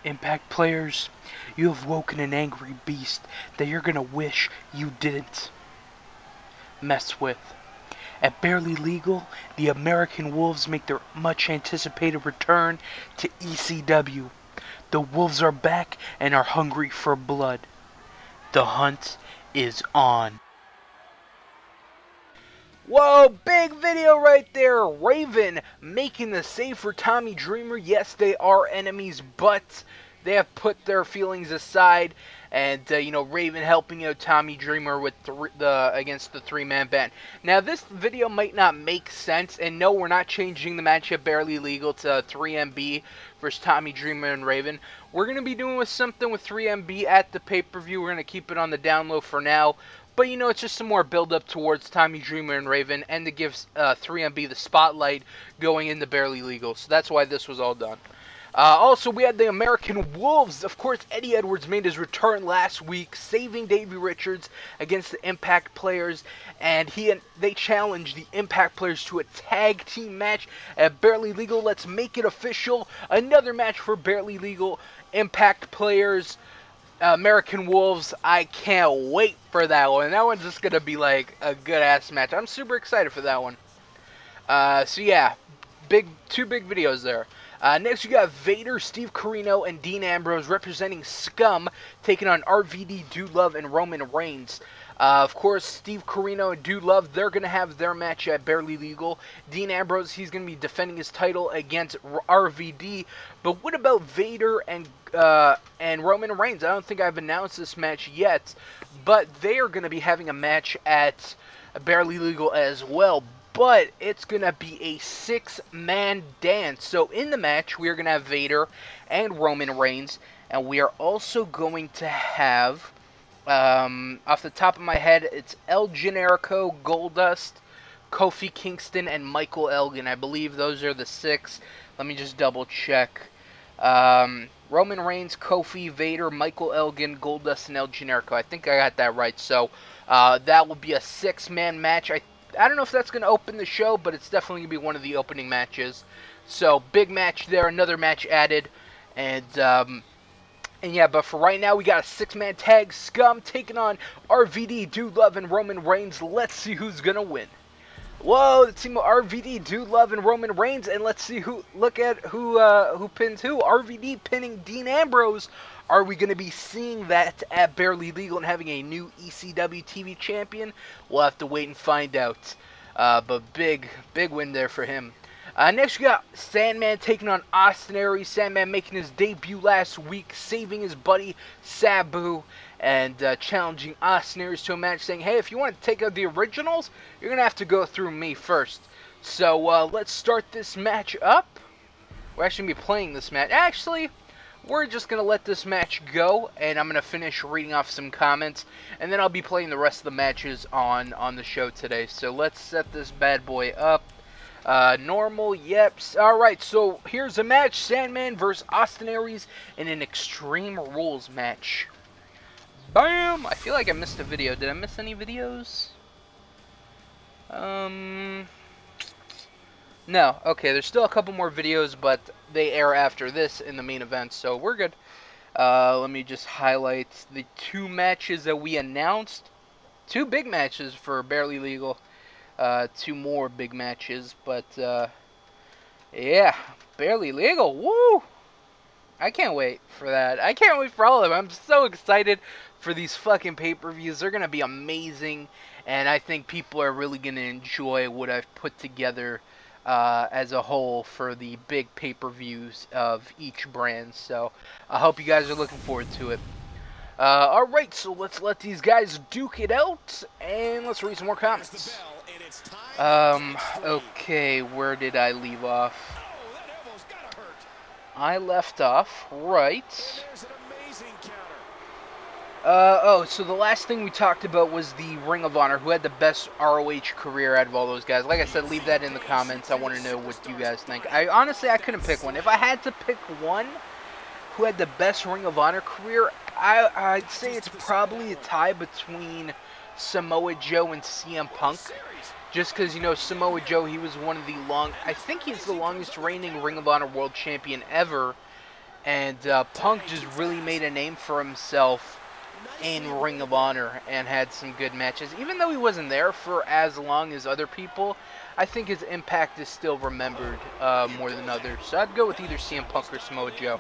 Impact players, you have woken an angry beast that you're gonna wish you didn't mess with. At Barely Legal, the American Wolves make their much anticipated return to ECW. The Wolves are back and are hungry for blood. The hunt is on. Whoa, big video right there. Raven making the save for Tommy Dreamer. Yes, they are enemies, but they have put their feelings aside. And, Raven helping out Tommy Dreamer with against the three-man band. Now, this video might not make sense. And no, we're not changing the matchup Barely Legal to 3MB versus Tommy Dreamer and Raven. We're going to be doing something with 3MB at the pay-per-view. We're going to keep it on the down low for now. But, it's just some more build-up towards Tommy Dreamer and Raven, and to give 3MB the spotlight going into Barely Legal. So that's why this was all done. Also, we had the American Wolves. Of course, Eddie Edwards made his return last week, saving Davey Richards against the Impact players. And they challenged the Impact players to a tag team match at Barely Legal. Let's make it official. Another match for Barely Legal. Impact players, American Wolves. I can't wait for that one. That one's just going to be like a good-ass match. I'm super excited for that one. So yeah, two big videos there. Next, we got Vader, Steve Corino, and Dean Ambrose representing Scum, taking on RVD, Dude Love, and Roman Reigns. Of course, Steve Corino and Dude Love, they're going to have their match at Barely Legal. Dean Ambrose, he's going to be defending his title against RVD. But what about Vader and Roman Reigns? I don't think I've announced this match yet, but they are going to be having a match at Barely Legal as well. But it's going to be a 6-man dance. So in the match, we are going to have Vader and Roman Reigns. And we are also going to have, off the top of my head, it's El Generico, Goldust, Kofi Kingston, and Michael Elgin. I believe those are the 6. Let me just double check. Roman Reigns, Kofi, Vader, Michael Elgin, Goldust, and El Generico. I think I got that right. So that will be a 6-man match. I don't know if that's going to open the show, but it's definitely going to be one of the opening matches. So, big match there, another match added. And yeah, but for right now, we got a 6-man tag. Scum taking on RVD, Dude Love, and Roman Reigns. Let's see who's going to win. Whoa, the team of RVD, Dude Love, and Roman Reigns. And let's see who pins who. RVD pinning Dean Ambrose. Are we going to be seeing that at Barely Legal and having a new ECW TV champion? We'll have to wait and find out. But big win there for him. Next, we got Sandman taking on Austin Aries. Sandman making his debut last week, saving his buddy Sabu, and challenging Austin Aries to a match, saying, hey, if you want to take out the originals, you're going to have to go through me first. So let's start this match up. We're actually going to be playing this match. Actually, we're just going to let this match go, and I'm going to finish reading off some comments, and then I'll be playing the rest of the matches on the show today. So let's set this bad boy up. Normal, yep. Alright, so here's a match. Sandman versus Austin Aries in an Extreme Rules match. Bam! I feel like I missed a video. Did I miss any videos? No. Okay, there's still a couple more videos, but they air after this in the main event, so we're good. Let me just highlight the 2 matches that we announced. 2 big matches for Barely Legal. 2 more big matches, but Yeah, barely legal. Woo! I can't wait for that. I can't wait for all of them. I'm so excited for these fucking pay-per-views. They're going to be amazing, and I think people are really going to enjoy what I've put together as a whole for the big pay-per-views of each brand. So I hope you guys are looking forward to it. Alright, so let's let these guys duke it out, and let's read some more comments. Okay, where did I leave off? I left off right. So the last thing we talked about was the Ring of Honor, who had the best ROH career out of all those guys. Like I said, leave that in the comments. I want to know what you guys think. Honestly, I couldn't pick one. If I had to pick one who had the best Ring of Honor career, I'd say it's probably a tie between Samoa Joe and CM Punk. Just because, Samoa Joe, he was one of I think he's the longest reigning Ring of Honor World Champion ever. And Punk just really made a name for himself in Ring of Honor and had some good matches. Even though he wasn't there for as long as other people, I think his impact is still remembered more than others. So I'd go with either CM Punk or Samoa Joe.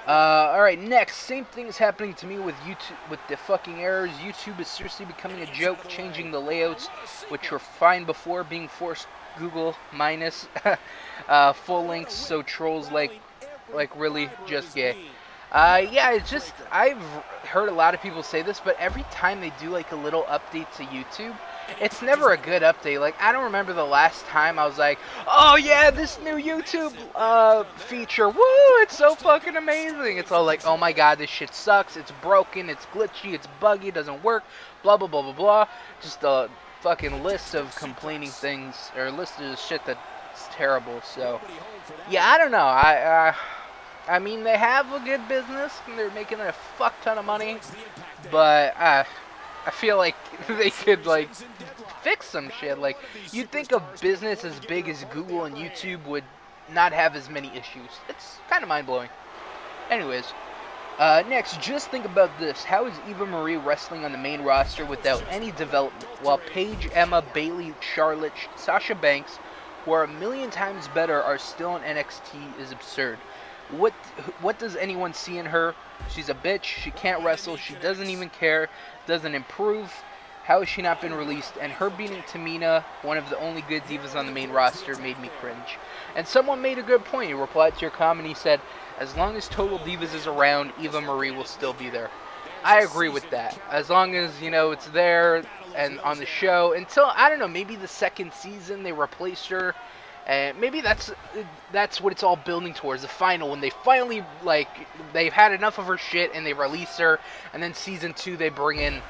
Alright, next, same thing is happening to me with YouTube, with the fucking errors. YouTube is seriously becoming a joke, changing the layouts, which were fine before, being forced Google minus full links, so trolls like really just gay. Yeah, it's just, I've heard a lot of people say this, but every time they do like a little update to YouTube, it's never a good update. Like, I don't remember the last time I was like, oh yeah, this new YouTube feature, woo, it's so fucking amazing. It's all like, oh my god, this shit sucks, it's broken, it's glitchy, it's buggy, it doesn't work, blah blah blah blah blah. Just a fucking list of complaining things, or list of shit that's terrible. So yeah, I don't know. I mean, they have a good business, and they're making a fuck ton of money, but I feel like they could, like, fix some shit. Like, you'd think a business as big as Google and YouTube would not have as many issues. It's kind of mind-blowing. Anyways, next, just think about this. How is Eva Marie wrestling on the main roster without any development, while Paige, Emma, Bayley, Charlotte, Sasha Banks, who are a million times better, are still in NXT is absurd. What does anyone see in her? She's a bitch. She can't wrestle. She doesn't even care. Doesn't improve. How has she not been released? And her beating Tamina, one of the only good divas on the main roster, made me cringe. And someone made a good point. He replied to your comment. He said, as long as Total Divas is around, Eva Marie will still be there. I agree with that. As long as, it's there and on the show. Until, I don't know, maybe the second season they replaced her. And maybe that's what it's all building towards, the final, when they finally, like, they've had enough of her shit and they release her, and then season 2 they bring in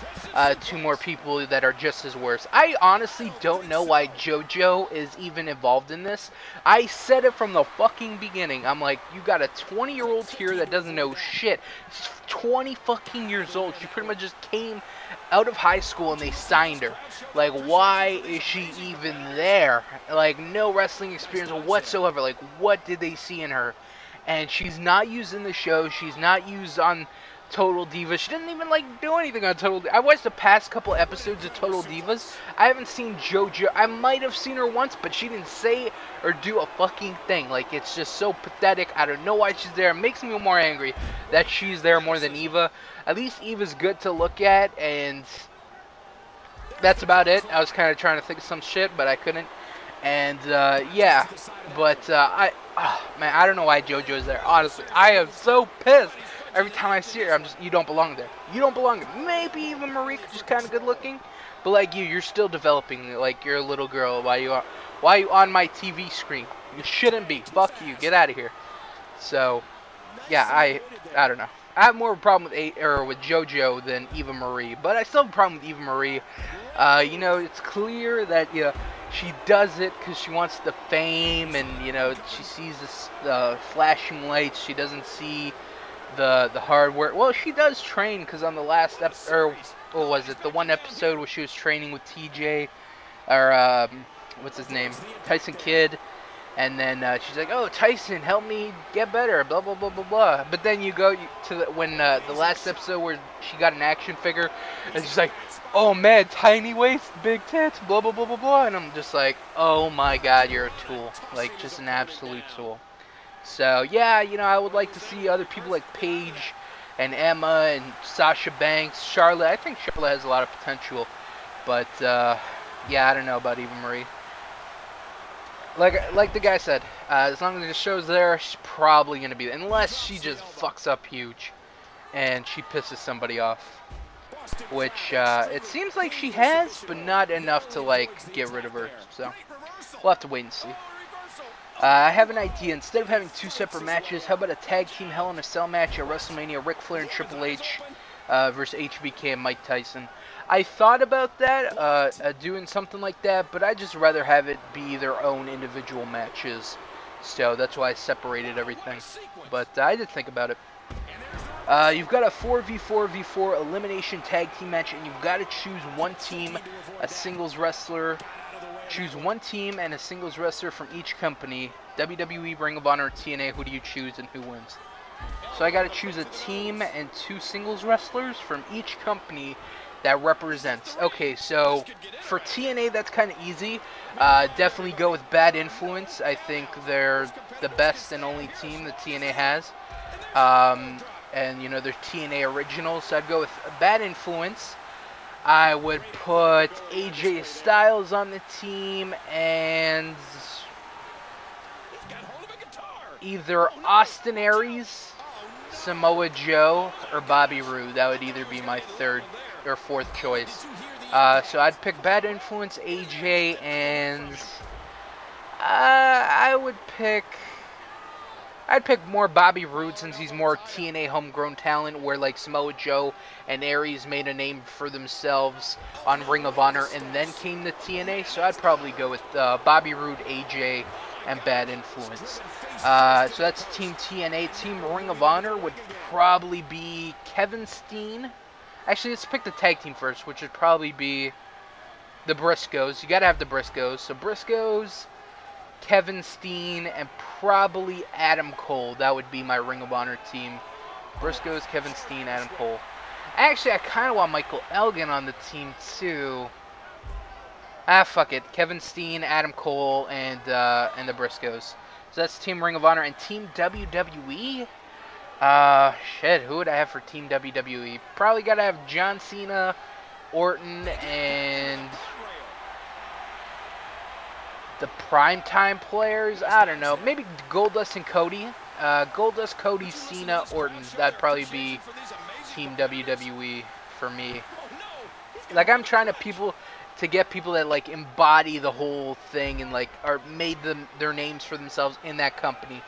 2 more people that are just as worse. I honestly don't know why JoJo is even involved in this. I said it from the fucking beginning. I'm like, you got a 20-year-old here that doesn't know shit. She's 20 fucking years old. She pretty much just came out of high school and they signed her. Like, why is she even there? Like, no wrestling experience whatsoever. Like, what did they see in her? And she's not used in the show. She's not used on Total Divas. She didn't even, like, do anything on Total Divas. I watched the past couple episodes of Total Divas. I haven't seen JoJo. I might have seen her once, but she didn't say or do a fucking thing. Like, it's just so pathetic. I don't know why she's there. It makes me more angry that she's there more than Eva. At least Eva's good to look at, and that's about it. I was kind of trying to think of some shit, but I couldn't. And, yeah. But, man, I don't know why JoJo's there. Honestly, I am so pissed. Every time I see her, I'm just, you don't belong there. You don't belong there. Maybe even Marie, just kind of good looking. But, like, you're still developing. Like, you're a little girl. Why are you on my TV screen? You shouldn't be. Fuck you. Get out of here. So, yeah, I don't know. I have more of a problem with JoJo than Eva Marie, but I still have a problem with Eva Marie. It's clear that she does it because she wants the fame, and she sees the flashing lights. She doesn't see the hard work. Well, she does train, because on the last episode, or what was it? The one episode where she was training with TJ, or what's his name, Tyson Kidd. And then she's like, oh, Tyson, help me get better, blah, blah, blah, blah, blah. But then you go to when the last episode where she got an action figure, and she's like, oh man, tiny waist, big tits, blah blah blah blah blah, and I'm just like, oh my god, you're a tool, like just an absolute tool. So yeah, I would like to see other people like Paige and Emma and Sasha Banks, Charlotte. I think Charlotte has a lot of potential, but yeah, I don't know about Eva Marie. Like the guy said, as long as the show's there, she's probably gonna be there, unless she just fucks up huge and she pisses somebody off, which it seems like she has, but not enough to like get rid of her. So we'll have to wait and see. I have an idea. Instead of having two separate matches, how about a tag team Hell in a Cell match at WrestleMania? Ric Flair and Triple H versus HBK and Mike Tyson. I thought about that, doing something like that, but I'd just rather have it be their own individual matches. So that's why I separated everything. But I did think about it. You've got a 4v4v4 elimination tag team match, and you've got to choose one team, a singles wrestler. Choose one team and a singles wrestler from each company. WWE, Ring of Honor, TNA. Who do you choose and who wins? So I got to choose a team and two singles wrestlers from each company that represents. Okay, so for TNA, that's kind of easy. Definitely go with Bad Influence. I think they're the best and only team that TNA has. And, they're TNA originals, so I'd go with Bad Influence. I would put AJ Styles on the team and either Austin Aries, Samoa Joe, or Bobby Roode. That would either be my third or fourth choice. So I'd pick Bad Influence, AJ, and I'd pick more Bobby Roode since he's more TNA homegrown talent, where like Samoa Joe and Aries made a name for themselves on Ring of Honor and then came to TNA. So I'd probably go with Bobby Roode, AJ, and Bad Influence. So that's Team TNA. Team Ring of Honor would probably be Kevin Steen. Actually, let's pick the tag team first, which would probably be the Briscoes. You gotta have the Briscoes. So Briscoes, Kevin Steen, and probably Adam Cole. That would be my Ring of Honor team. Briscoes, Kevin Steen, Adam Cole. Actually, I kind of want Michael Elgin on the team, too. Fuck it. Kevin Steen, Adam Cole, and the Briscoes. So that's Team Ring of Honor. And Team WWE? Shit, who would I have for Team WWE? Probably gotta have John Cena, Orton, and the primetime players, I don't know. Maybe Goldust and Cody. Goldust, Cody, Cena, Orton. That'd probably be Team WWE for me. Like, I'm trying to get people that like embody the whole thing and like are made their names for themselves in that company.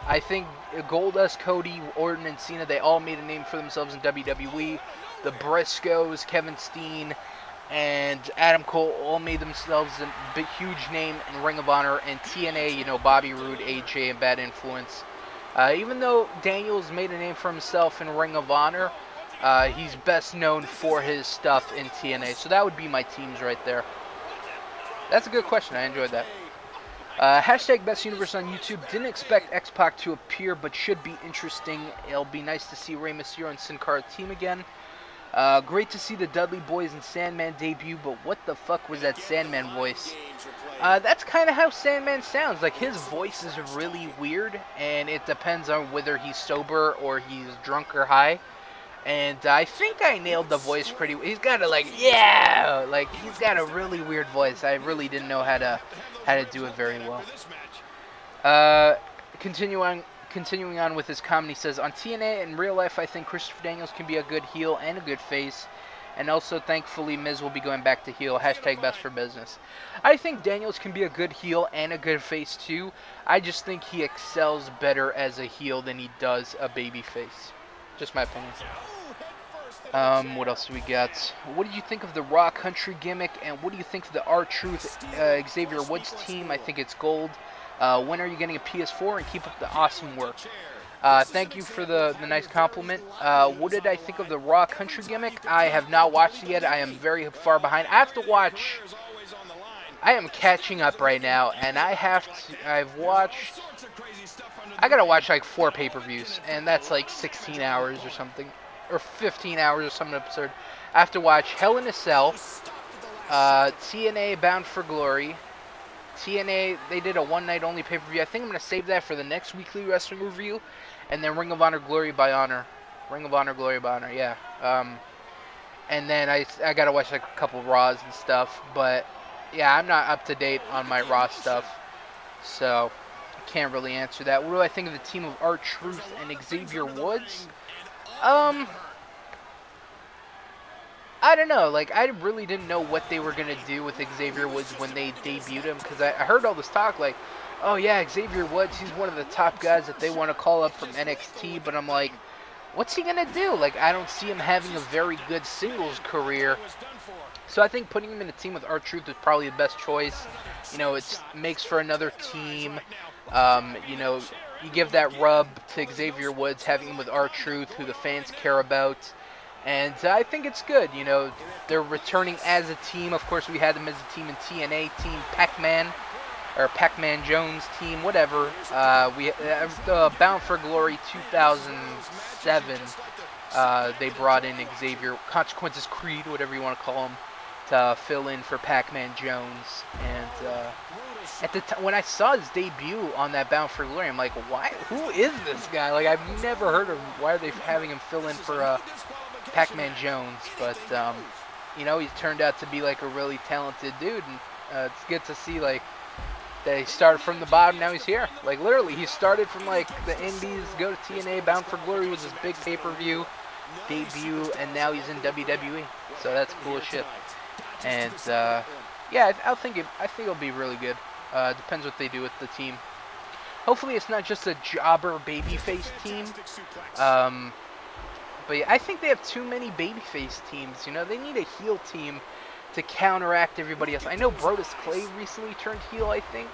I think Goldust, Cody, Orton, and Cena, they all made a name for themselves in WWE. The Briscoes, Kevin Steen, and Adam Cole all made themselves a big, huge name in Ring of Honor. And TNA, Bobby Roode, AJ, and Bad Influence. Even though Daniels made a name for himself in Ring of Honor, he's best known for his stuff in TNA. So that would be my teams right there. That's a good question. I enjoyed that. Hashtag Best Universe on YouTube. Didn't expect x-pac to appear, but should be interesting. It'll be nice to see Rey Mysterio and Sin Cara team again. Great to see the Dudley Boys and Sandman debut, but what the fuck was that Sandman voice? That's kind of how Sandman sounds. Like, his voice is really weird, and it depends on whether he's sober or he's drunk or high. And I think I nailed the voice pretty well. He's got a, he's got a really weird voice. I really didn't know how to do it very well. Continuing on with his comment, he says, on TNA, in real life, I think Christopher Daniels can be a good heel and a good face. And also, thankfully, Miz will be going back to heel. Hashtag best for business. I think Daniels can be a good heel and a good face, too. I just think he excels better as a heel than he does a baby face. Just my opinion. What else do we got? What did you think of the Raw Country gimmick? And what do you think of the R-Truth Xavier Woods team? I think it's gold. When are you getting a PS4? And keep up the awesome work. Thank you for the nice compliment. What did I think of the Raw Country gimmick? I have not watched it yet. I am very far behind. I have to watch. I am catching up right now, and I gotta watch like 4 pay-per-views, and that's like 16 hours or something. or 15 hours or something absurd. I have to watch Hell in a Cell, TNA Bound for Glory. TNA, they did a one-night only pay-per-view. I think I'm going to save that for the next weekly wrestling review. And then Ring of Honor Glory by Honor. Ring of Honor Glory by Honor, yeah. And then I got to watch like a couple Raws and stuff. But, yeah, I'm not up to date on my Raw stuff. So, I can't really answer that. What do I think of the team of R-Truth and Xavier Woods? I don't know. Like, I really didn't know what they were going to do with Xavier Woods when they debuted him. Because I heard all this talk like, oh, yeah, Xavier Woods, he's one of the top guys that they want to call up from NXT. But I'm like, what's he going to do? Like, I don't see him having a very good singles career. So I think putting him in a team with R-Truth is probably the best choice. You know, it makes for another team. You know, you give that rub to Xavier Woods, having him with R-Truth, who the fans care about. And I think it's good. You know, they're returning as a team. Of course, we had them as a team in TNA, Team Pac-Man, or Pac-Man Jones team, whatever. Bound for Glory 2007, they brought in Xavier, Consequences Creed, whatever you want to call him, to fill in for Pac-Man Jones. And at the when I saw his debut on that Bound for Glory, I'm like, why? Who is this guy? Like, I've never heard of him. Why are they having him fill in for Pac-Man Jones? But you know, he's turned out to be like a really talented dude, and it's good to see like that he started from the bottom. Now he's here. Like, literally, he started from like the Indies, go to TNA. Bound for Glory was his big pay-per-view debut, and now he's in WWE. So that's cool as shit. And yeah, I think it'll be really good. Depends what they do with the team. Hopefully, it's not just a jobber babyface team. But yeah, I think they have too many babyface teams. You know, they need a heel team to counteract everybody else. I know Brodus Clay recently turned heel, I think.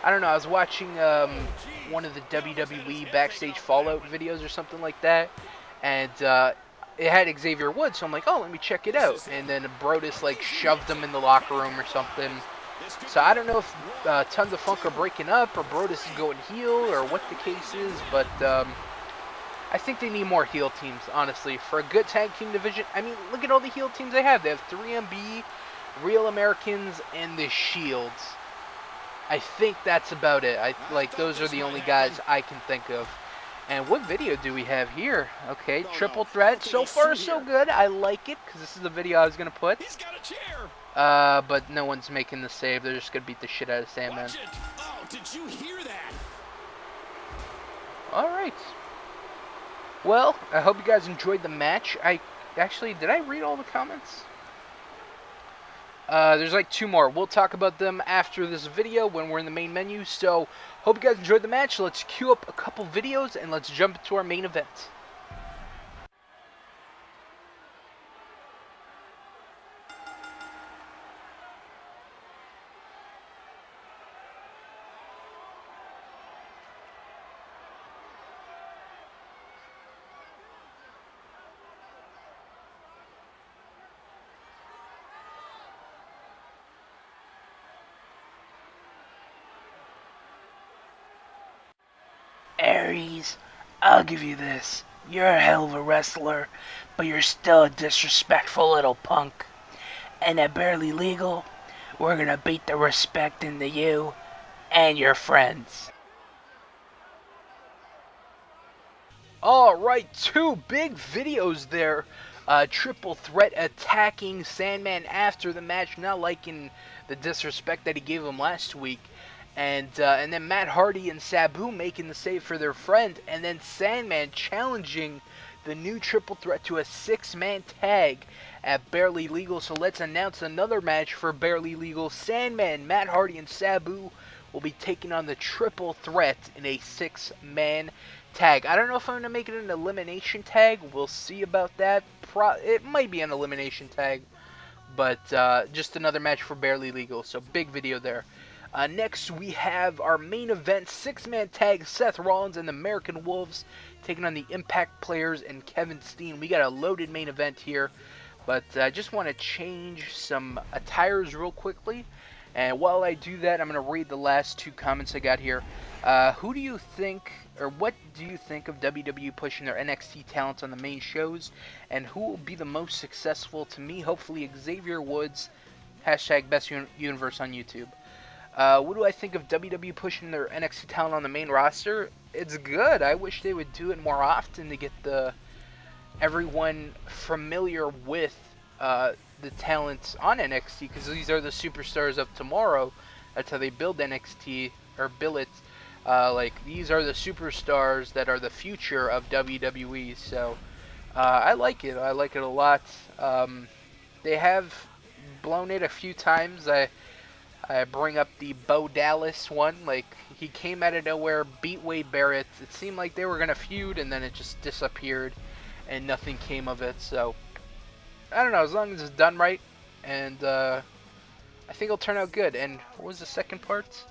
I don't know. I was watching one of the WWE backstage Fallout videos or something like that, and it had Xavier Woods, so I'm like, oh, let me check it out. And then Brodus like shoved him in the locker room or something. So I don't know if Tons of Funk are breaking up or Brodus is going heel or what the case is, but I think they need more heel teams, honestly, for a good tag team division. I mean, look at all the heel teams they have. They have 3MB, Real Americans, and the Shields. I think that's about it. Those are the only guys I can think of. And what video do we have here? Okay, triple threat. So far, so good. I like it, because this is the video I was going to put. But no one's making the save. They're just going to beat the shit out of Sandman. Oh, did you hear that? Alright. Well, I hope you guys enjoyed the match. Did I read all the comments? There's like 2 more. We'll talk about them after this video when we're in the main menu. So, hope you guys enjoyed the match. Let's queue up a couple videos and let's jump into our main event. Aries, I'll give you this. You're a hell of a wrestler, but you're still a disrespectful little punk. And at Barely Legal, we're gonna beat the respect into you and your friends. Alright, 2 big videos there. Triple threat attacking Sandman after the match, not liking the disrespect that he gave him last week. And then Matt Hardy and Sabu making the save for their friend. And then Sandman challenging the new triple threat to a 6-man tag at Barely Legal. So let's announce another match for Barely Legal. Sandman, Matt Hardy, and Sabu will be taking on the triple threat in a 6-man tag. I don't know if I'm going to make it an elimination tag. We'll see about that. It might be an elimination tag. But just another match for Barely Legal. So big video there. Next, we have our main event, 6-man tag, Seth Rollins and the American Wolves taking on the Impact Players and Kevin Steen. We got a loaded main event here, but I just want to change some attires real quickly. And while I do that, I'm going to read the last 2 comments I got here. Who do you think or what do you think of WWE pushing their NXT talents on the main shows, and who will be the most successful? To me, hopefully Xavier Woods, hashtag best universe on YouTube. What do I think of WWE pushing their NXT talent on the main roster? It's good. I wish they would do it more often to get everyone familiar with the talents on NXT, because these are the superstars of tomorrow. That's how they build NXT, or bill it. Like, these are the superstars that are the future of WWE. So I like it. I like it a lot. They have blown it a few times. I bring up the Bo Dallas one. Like, he came out of nowhere, beat Wade Barrett. It seemed like they were going to feud, and then it just disappeared, and nothing came of it. So, I don't know, as long as it's done right, and I think it'll turn out good. And what was the second part?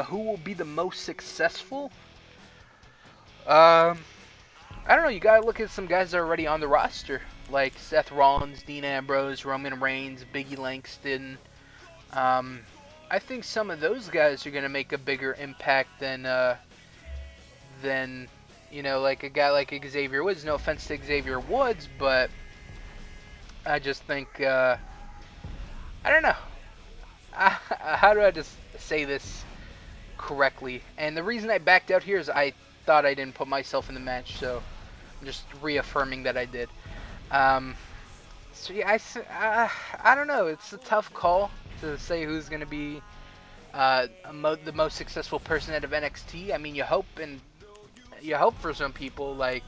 Who will be the most successful? I don't know, you gotta look at some guys that are already on the roster, like Seth Rollins, Dean Ambrose, Roman Reigns, Biggie Langston. I think some of those guys are gonna make a bigger impact than you know, like a guy like Xavier Woods. No offense to Xavier Woods, but I just think I don't know. How do I just say this correctly? And the reason I backed out here is I thought I didn't put myself in the match, so I'm just reaffirming that I did. So yeah, I don't know. It's a tough call to say who's going to be the most successful person out of NXT. I mean, you hope for some people, like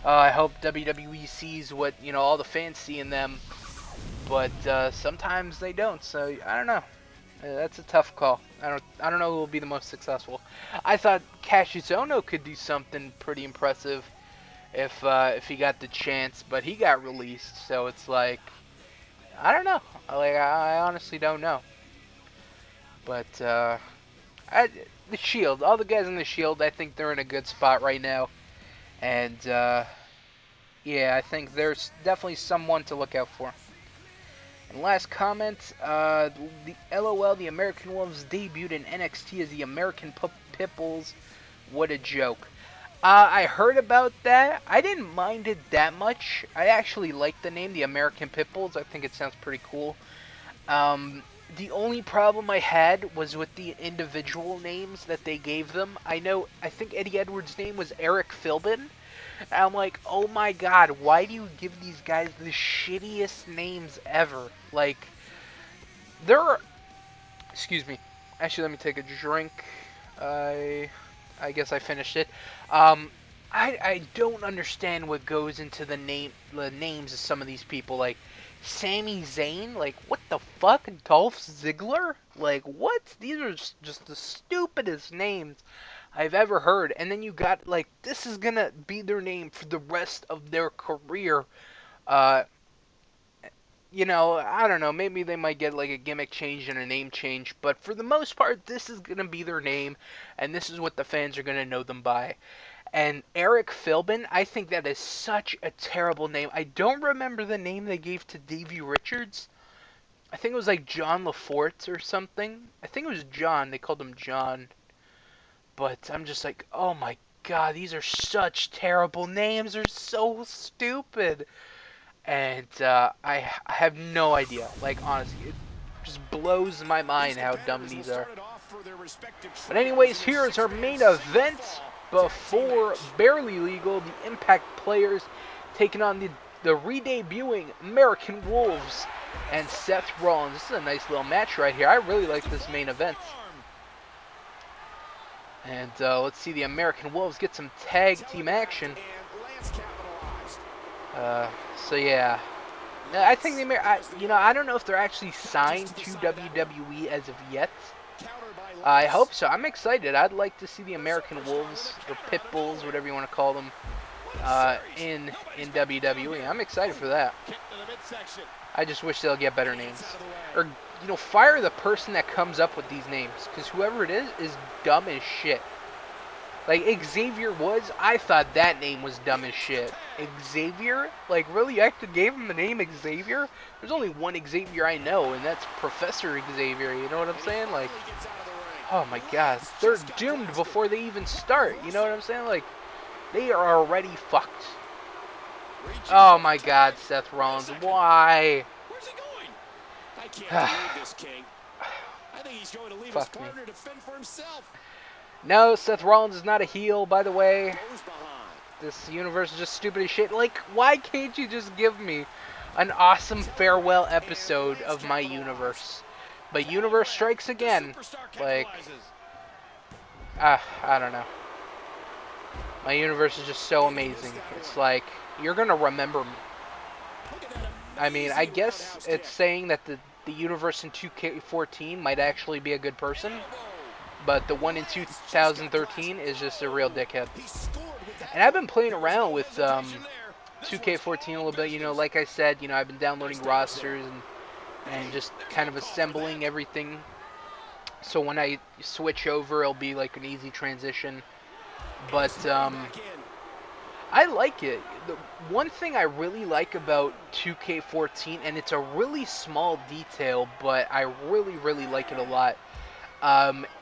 I hope WWE sees what, you know, all the fans see in them, but sometimes they don't. So I don't know. That's a tough call. I don't know who will be the most successful. I thought Cassius Ohno could do something pretty impressive if he got the chance, but he got released. So it's like, I don't know. Like, I honestly don't know. But the Shield, all the guys in the Shield, I think they're in a good spot right now. And yeah, I think there's definitely someone to look out for. And last comment, the LOL, the American Wolves debuted in NXT as the American Pitbulls. What a joke. I heard about that. I didn't mind it that much. I actually like the name, the American Pitbulls. I think it sounds pretty cool. The only problem I had was with the individual names that they gave them. I think Eddie Edwards' name was Eric Philbin. And I'm like, oh my god, why do you give these guys the shittiest names ever? Like, excuse me. Actually, let me take a drink. I guess I finished it. I don't understand what goes into the names of some of these people. Like, Sami Zayn? Like, what the fuck? Dolph Ziggler? Like, what? These are just the stupidest names I've ever heard. And then you got, like, this is gonna be their name for the rest of their career. You know, I don't know, maybe they might get, like, a gimmick change and a name change, but for the most part, this is gonna be their name, and this is what the fans are gonna know them by. And Eric Philbin, I think that is such a terrible name. I don't remember the name they gave to Davey Richards. I think it was, like, John LaForte or something. I think it was John, they called him John. But I'm just like, oh my god, these are such terrible names. They're so stupid. And I have no idea. Like, honestly, it just blows my mind how dumb these are. But anyways, here is our main event before Barely Legal. The Impact players taking on the re-debuting American Wolves and Seth Rollins. This is a nice little match right here. I really like this main event. And let's see the American Wolves get some tag team action. So yeah, I think I don't know if they're actually signed to WWE as of yet. I hope so. I'm excited. I'd like to see the American Wolves, or Pitbulls, whatever you want to call them, in WWE. I'm excited for that. I just wish they'll get better names, or fire the person that comes up with these names, because whoever it is dumb as shit. Like, Xavier Woods, I thought that name was dumb as shit. Xavier? Like, really? You actually gave him the name Xavier? There's only one Xavier I know, and that's Professor Xavier, you know what I'm saying? Like, Oh my god, they're doomed before they even start. You know what I'm saying? Like, they are already fucked. Oh my god, Seth Rollins, why? Where's he going? I can't believe this, King. I think he's going to leave his partner to fend for himself. No, Seth Rollins is not a heel, by the way. Goes behind. This universe is just stupid as shit. Like, why can't you just give me an awesome farewell episode of my universe? But Universe Strikes Again. Like, I don't know. My universe is just so amazing. It's like, you're gonna remember me. I mean, I guess it's saying that the universe in 2K14 might actually be a good person, but the one in 2013 is just a real dickhead. And I've been playing around with 2K14 a little bit, you know, like I said, you know, I've been downloading rosters and just kind of assembling everything. So when I switch over, it'll be like an easy transition. But I like it. The one thing I really like about 2K14, and it's a really small detail, but I really, really like it a lot.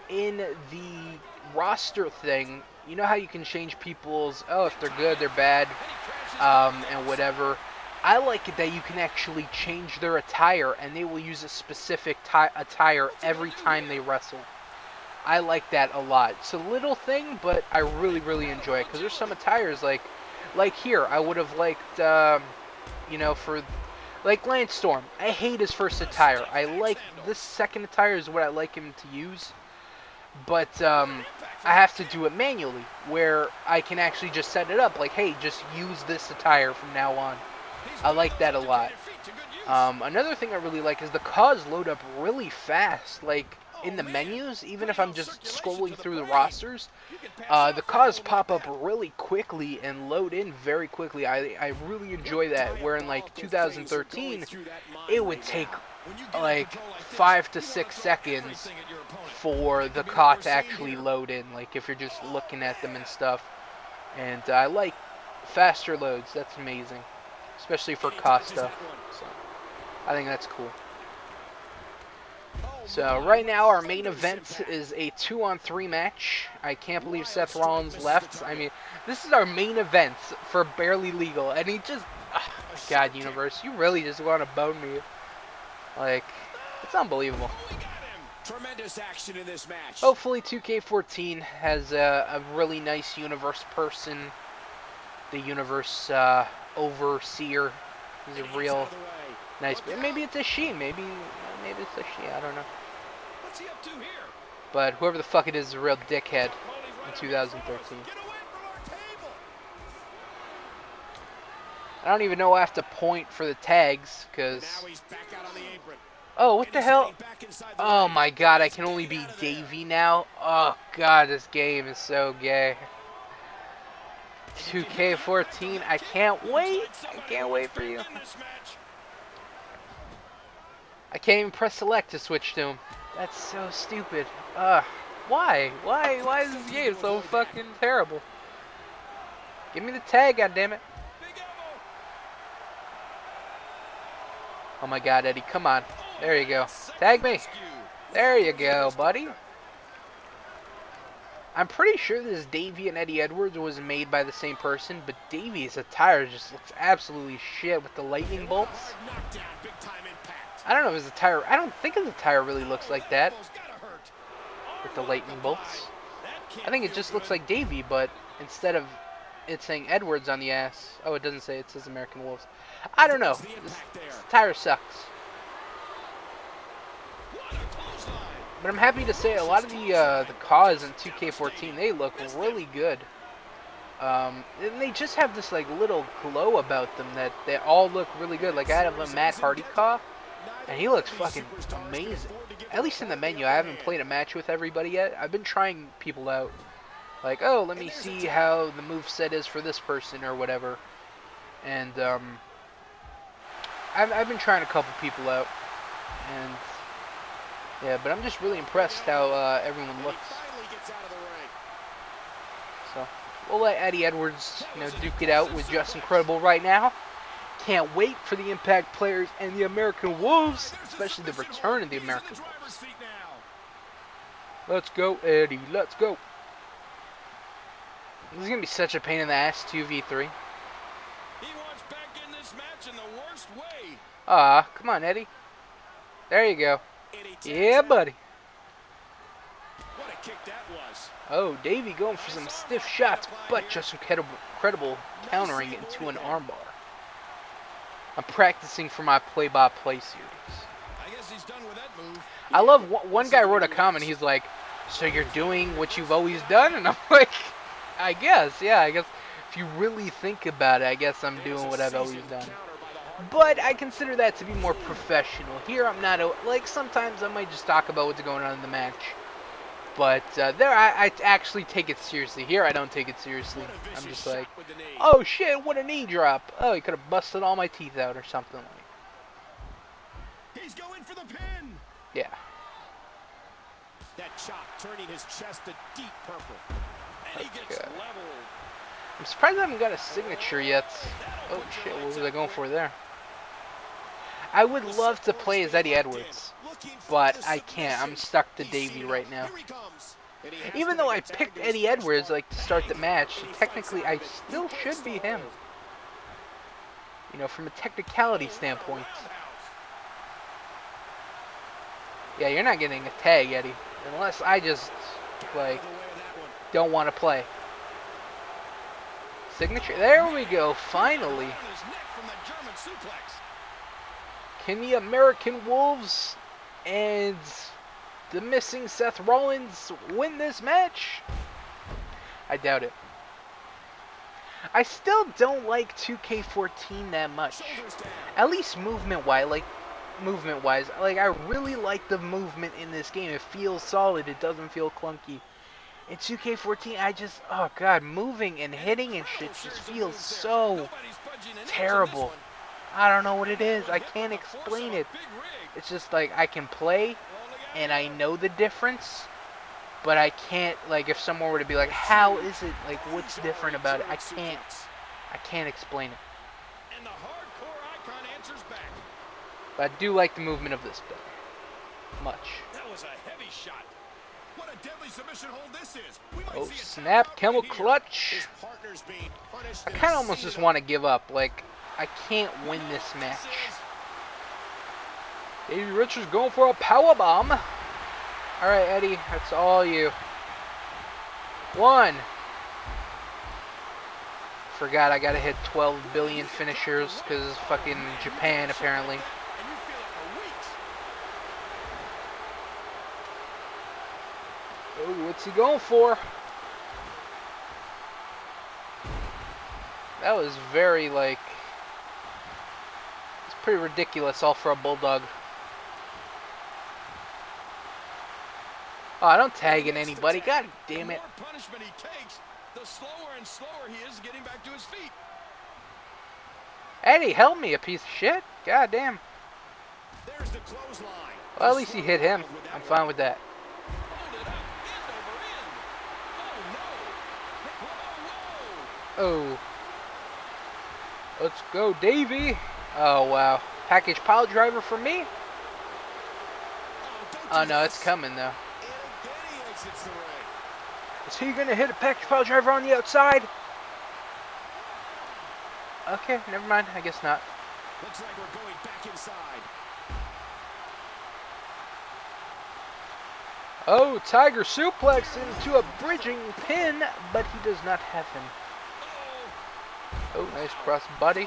In the roster thing, you know how you can change people's, oh, if they're good, they're bad, and whatever. I like it that you can actually change their attire, and they will use a specific attire every time they wrestle. I like that a lot. It's a little thing, but I really, really enjoy it, because there's some attires, like here, I would have liked, you know, for, like Lance Storm. I hate his first attire. I like, this second attire is what I like him to use, but, I have to do it manually, where I can actually just set it up, like, hey, just use this attire from now on. I like that a lot. Another thing I really like is the cause load up really fast, like, in the menus, even if I'm just scrolling through the rosters, the cause pop up really quickly and load in very quickly. I really enjoy that, where in like 2013, it would take like 5 to 6 seconds for the CAW to actually load in, like if you're just looking at them and stuff. And I like faster loads, that's amazing, especially for CAW stuff, so I think that's cool. So right now our main event is a 2-on-3 match. I can't believe Seth Rollins left. I mean, this is our main event for Barely Legal, and he just, oh my god, universe, you really just want to bone me. Like, it's unbelievable. Tremendous action in this match. Hopefully 2K14 has a really nice universe person. The universe overseer. He's a real nice, maybe it's a she, maybe it's a she, I don't know. What's he up to here? But whoever the fuck it is a real dickhead in 2013. I don't even know I have to point for the tags, because... Oh, what the hell? Oh my god, I can only be Davey now? Oh god, this game is so gay. 2K14, I can't wait! I can't wait for you. I can't even press select to switch to him. That's so stupid. Why? Why is this game so fucking terrible? Give me the tag, goddammit. Oh my god, Eddie, come on. There you go. Tag me. There you go, buddy. I'm pretty sure this Davey and Eddie Edwards was made by the same person, but Davey's attire just looks absolutely shit with the lightning bolts. I don't know if his attire, I don't think his attire really looks like that with the lightning bolts. I think it just looks like Davey, but instead of it saying Edwards on the ass, oh, it doesn't say, it says American Wolves. I don't know. This attire sucks. But I'm happy to say a lot of the CAWs in 2K14, they look really good. And they just have this like little glow about them that they all look really good. Like I have a Matt Hardy CAW, and he looks fucking amazing. At least in the menu. I haven't played a match with everybody yet. I've been trying people out. Like, oh, let me see how the moveset is for this person or whatever. And I've been trying a couple people out. And yeah, but I'm just really impressed how everyone looks. So we'll let Eddie Edwards, you know, duke it out with Just Incredible right now. Can't wait for the Impact players and the American Wolves, especially the return of the American Wolves. Let's go, Eddie. Let's go. This is going to be such a pain in the ass, 2v3. He wants back in this match in the worst way. Ah, come on, Eddie. There you go. Yeah, buddy. What a kick that was. Oh, Davey going for some stiff shots, but just incredible countering it into an armbar. I'm practicing for my play-by-play series. I guess he's done with that move. I love one guy wrote a comment. He's like, "So you're doing what you've always done?" And I'm like, "I guess, yeah. I guess if you really think about it, I guess I'm doing what I've always done." But I consider that to be more professional. Here, I'm not like sometimes I might just talk about what's going on in the match. But there, I actually take it seriously. Here, I don't take it seriously. I'm just like, oh shit, what a knee drop. Oh, he could have busted all my teeth out or something like. He's going for the pin. Yeah. That chop turning his chest a deep purple. And he gets leveled. I'm surprised I haven't got a signature yet. Oh shit, what was I going for there? I would love to play as Eddie Edwards, but I can't. I'm stuck to Davey right now. Even though I picked Eddie Edwards like to start the match, technically I still should be him. You know, from a technicality standpoint. Yeah, you're not getting a tag, Eddie, unless I just like don't want to play. Signature. There we go. Finally. Can the American Wolves and the missing Seth Rollins win this match? I doubt it. I still don't like 2K14 that much. At least movement-wise. Like, I really like the movement in this game. It feels solid. It doesn't feel clunky. In 2K14, I just, oh god, moving and hitting and shit just feels so terrible. I don't know what it is. I can't explain it. It's just like I can play and I know the difference, but I can't, like, if someone were to be like, how is it, like, what's different about it? I can't explain it. And the hardcore icon answers back. But I do like the movement of this bit. Much. That was a heavy shot. What a deadly submission hold this is. Oh, snap, camel clutch. I kind of almost just want to give up. Like, I can't win this match. Davey Richards going for a power bomb. All right, Eddie, that's all you. One. Forgot I gotta hit 12 billion finishers because it's fucking Japan apparently. Oh, what's he going for? That was very, like, it's pretty ridiculous all for a bulldog. Oh, I don't tag in anybody. God damn it. The more punishment he takes, the slower and slower he is getting back to his feet. Eddie, help me, a piece of shit. God damn. There's the clothesline. Well, at least he hit him. I'm fine with that. Oh. Let's go, Davey. Oh, wow. Package pile driver for me? Oh, no, it's coming, though. Is he going to hit a package pile driver on the outside? Okay, never mind. I guess not. Looks like we're going back inside. Oh, Tiger suplex into a bridging pin, but he does not have him. Oh, nice cross body.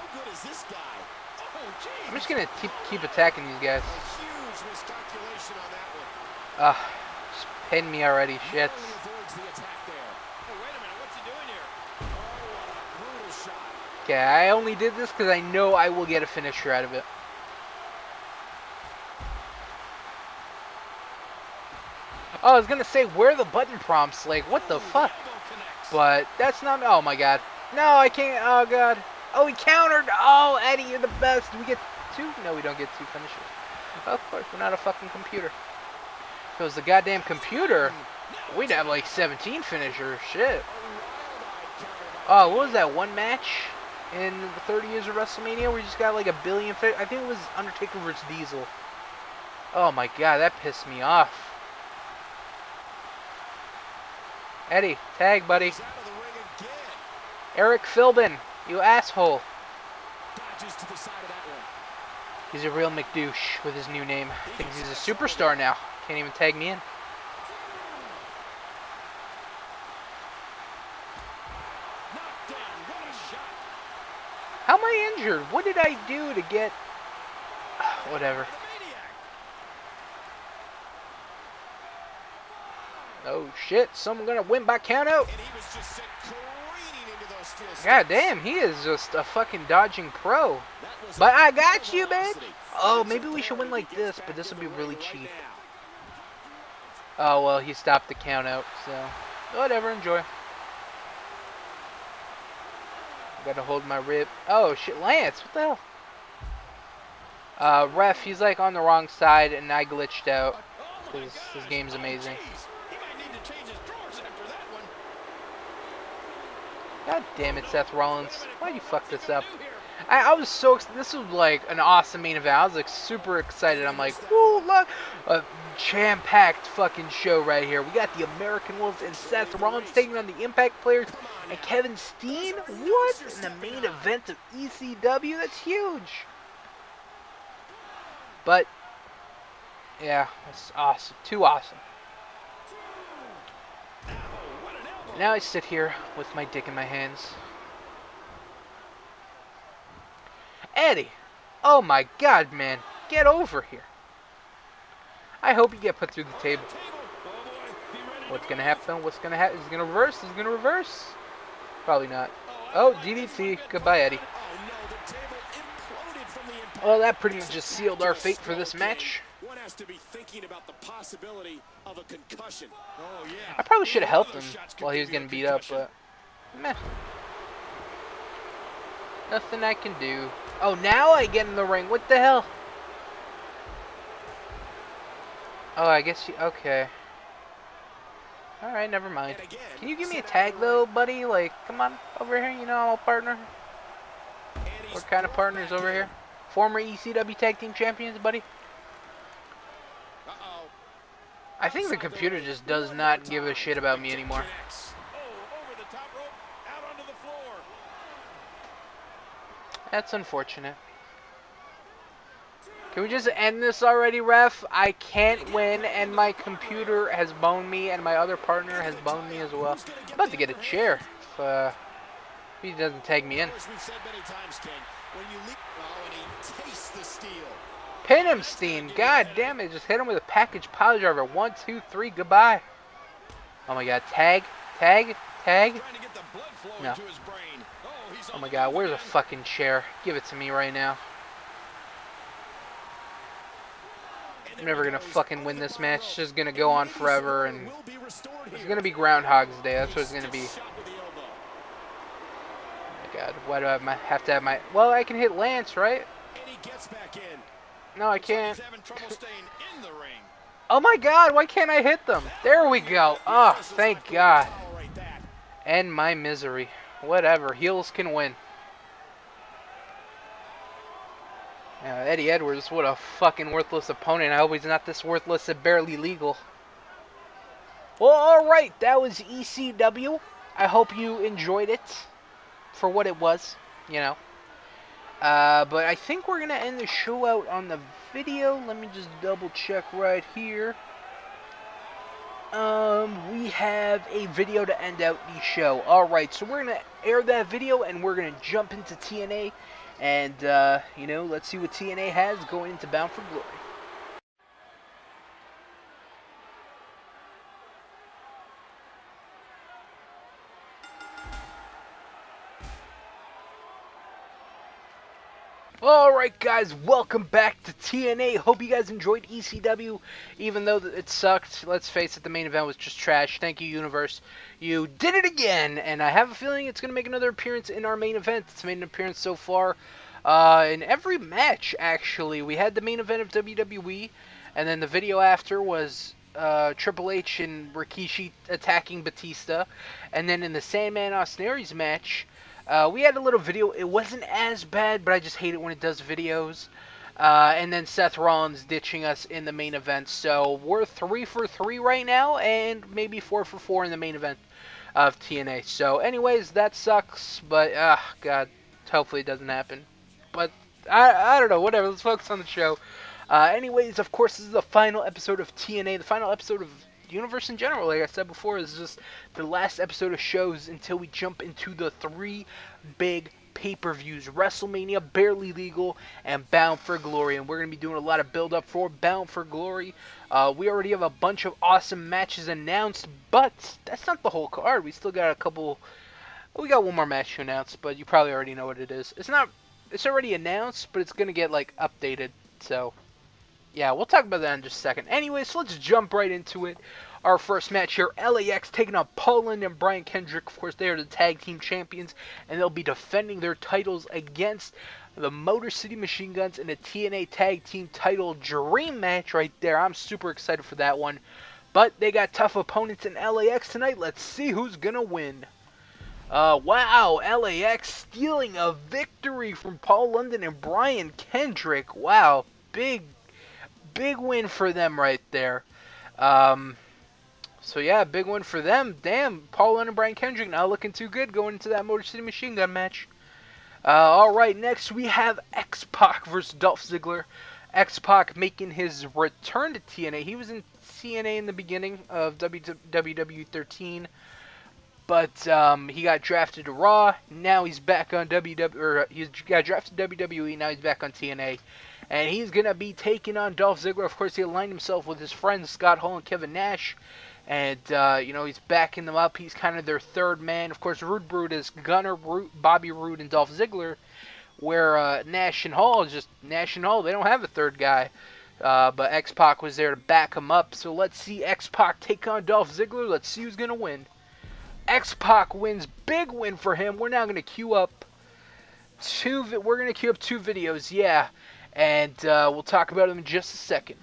I'm just gonna keep attacking these guys. Ah, just pin me already, shit. Okay, I only did this because I know I will get a finisher out of it. Oh, I was gonna say, where are the button prompts? Like, what the fuck? But that's not. Oh my god. No, I can't. Oh god. Oh, he countered. Oh, Eddie, you're the best. Do we get two? No, we don't get two finishes. Of course, we're not a fucking computer. If it was the goddamn computer, we'd have like 17 finishers. Shit. Oh, what was that one match in the 30 years of WrestleMania where we just got like a billion? I think it was Undertaker versus Diesel. Oh my god, that pissed me off. Eddie, tag, buddy. He's out of the ring again. Eric Philbin, you asshole. Dodges to the side of that one. He's a real McDouche with his new name. Thinks he's a superstar now. Can't even tag me in. Knocked down. What a shot. How am I injured? What did I do to get... Whatever. The Maniac. Oh shit, someone gonna win by count out? And he was just sent careening into those steel steps. God damn, he is just a fucking dodging pro. That was But a I got you, man. velocity. Oh, maybe we should win like this, but this will be really cheap. Oh, well, he stopped the count out, so whatever, enjoy. Gotta hold my rib. Oh, shit, Lance, what the hell? Ref, he's like on the wrong side, and I glitched out. Because this game's amazing. He might need to change his drawers after that one. God damn it, Seth Rollins. Why'd you fuck this up? I was so this was like an awesome main event. I was like super excited. I'm like, woo, look, a jam-packed fucking show right here. We got the American Wolves and Seth Rollins taking on the Impact Players and Kevin Steen. What in the main event of ECW? That's huge. But yeah, it's awesome. Too awesome. Now I sit here with my dick in my hands. Eddie! Oh my god, man. Get over here. I hope you get put through the table. What's gonna happen? What's gonna happen? Is he gonna reverse? Is he gonna reverse? Probably not. Oh, DDT. Goodbye, Eddie. Well, that pretty much just sealed our fate for this match. One has to be thinking about the possibility of a concussion. Oh, yeah. I probably should have helped him while he was getting beat up, but meh. Nothing I can do. Oh, now I get in the ring. What the hell? Oh, I guess you... Okay. Alright, never mind. Can you give me a tag, though, buddy? Like, come on over here. You know I'm a partner. What kind of partners over here? Former ECW Tag Team Champions, buddy? I think the computer just does not give a shit about me anymore. That's unfortunate. Can we just end this already, ref? I can't win, and my computer has boned me, and my other partner has boned me as well. I'm about to get a chair if he doesn't tag me in. Pin him, Steen. God damn it. Just hit him with a package pile driver. 1, 2, 3. Goodbye. Oh my god. Tag. Tag. Tag. No. Oh my god. Where's a fucking chair? Give it to me right now. I'm never gonna fucking win this match. It's just gonna go on forever, and it's gonna be Groundhog's Day. That's what it's gonna be. Oh my god. Why do I have to have my... Well, I can hit Lance, right? No, I can't. Oh my god, why can't I hit them? There we go. Oh, thank god. End my misery. Whatever, heels can win. Eddie Edwards, what a fucking worthless opponent. I hope he's not this worthless at Barely Legal. Well, alright, that was ECW. I hope you enjoyed it for what it was, you know. But I think we're going to end the show out on the video. Let me just double check right here. We have a video to end out the show. Alright, so we're going to air that video and we're going to jump into TNA. And, you know, let's see what TNA has going into Bound for Glory. Alright guys, welcome back to TNA. Hope you guys enjoyed ECW, even though it sucked. Let's face it, the main event was just trash. Thank you, Universe. You did it again, and I have a feeling it's going to make another appearance in our main event. It's made an appearance so far in every match, actually. We had the main event of WWE, and then the video after was Triple H and Rikishi attacking Batista. And then in the Sandman Austin Aries match, we had a little video. It wasn't as bad, but I just hate it when it does videos. And then Seth Rollins ditching us in the main event. So we're 3 for 3 right now, and maybe 4 for 4 in the main event of TNA. So anyways, that sucks, but God, hopefully it doesn't happen. But I don't know, whatever, let's focus on the show. Anyways, of course, this is the final episode of TNA, the final episode of Universe in general. Like I said before, this is just the last episode of shows until we jump into the 3 big pay-per-views: WrestleMania, Barely Legal, and Bound for Glory. And we're going to be doing a lot of build-up for Bound for Glory. We already have a bunch of awesome matches announced, but that's not the whole card. We still got a couple. We got one more match to announce, but you probably already know what it is. It's already announced, but it's going to get like updated. So yeah, we'll talk about that in just a second. Anyways, so let's jump right into it. Our first match here, LAX taking on Paul London and Brian Kendrick. Of course, they are the tag team champions, and they'll be defending their titles against the Motor City Machine Guns in a TNA Tag Team Title Dream match right there. I'm super excited for that one. But they got tough opponents in LAX tonight. Let's see who's going to win. Wow, LAX stealing a victory from Paul London and Brian Kendrick. Wow, big win for them right there. So yeah, big win for them. Damn, Paul London and Brian Kendrick not looking too good going into that Motor City Machine Gun match. Alright, next we have x-pac versus Dolph Ziggler. x-pac making his return to TNA. He was in TNA in the beginning of WWE-13, but he got drafted to Raw. Now he's back on he got drafted to WWE. Now he's back on TNA. And he's going to be taking on Dolph Ziggler. Of course, he aligned himself with his friends Scott Hall and Kevin Nash. And, he's backing them up. He's kind of their third man. Of course, Rude Brood is Gunner, Bobby Roode, and Dolph Ziggler. Where Nash and Hall is just Nash and Hall. They don't have a third guy. But x-pac was there to back him up. So let's see x-pac take on Dolph Ziggler. Let's see who's going to win. x-pac wins. Big win for him. We're now going to queue up two videos. Yeah. And we'll talk about them in just a second.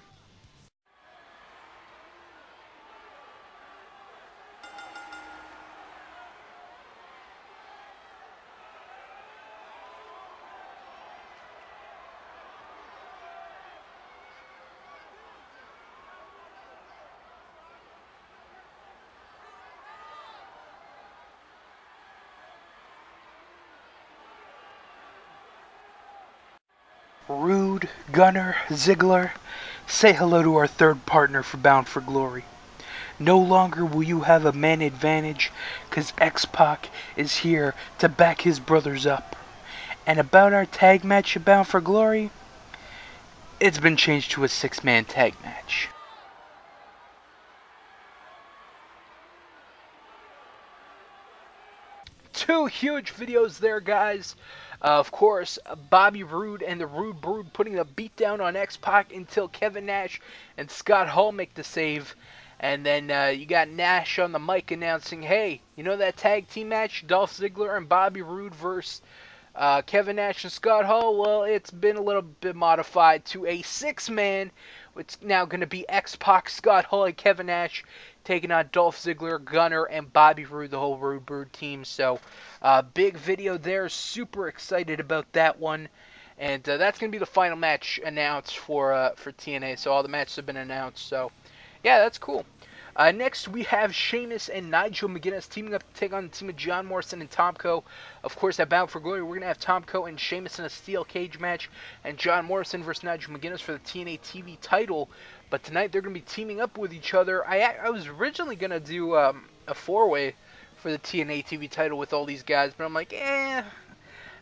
Rude, Gunner, Ziggler, say hello to our third partner for Bound for Glory. No longer will you have a man advantage, cause x-pac is here to back his brothers up. And about our tag match at Bound for Glory, it's been changed to a 6-man tag match. Two huge videos there, guys. Of course, Bobby Roode and the Rude Brood putting the beat down on x-pac until Kevin Nash and Scott Hall make the save. And then you got Nash on the mic announcing, hey, you know that tag team match, Dolph Ziggler and Bobby Roode versus Kevin Nash and Scott Hall? Well, it's been a little bit modified to a 6-man. It's now going to be x-pac, Scott Hall, and Kevin Nash taking on Dolph Ziggler, Gunner, and Bobby Roode, the whole Rude Brood team. So, big video there. Super excited about that one. And that's going to be the final match announced for TNA. So, all the matches have been announced. So, yeah, that's cool. Next, we have Sheamus and Nigel McGuinness teaming up to take on the team of John Morrison and Tomko. Of course, at Bound for Glory, we're going to have Tomko and Sheamus in a steel cage match, and John Morrison versus Nigel McGuinness for the TNA TV title. But tonight, they're going to be teaming up with each other. I was originally going to do a 4-way for the TNA TV title with all these guys, but I'm like,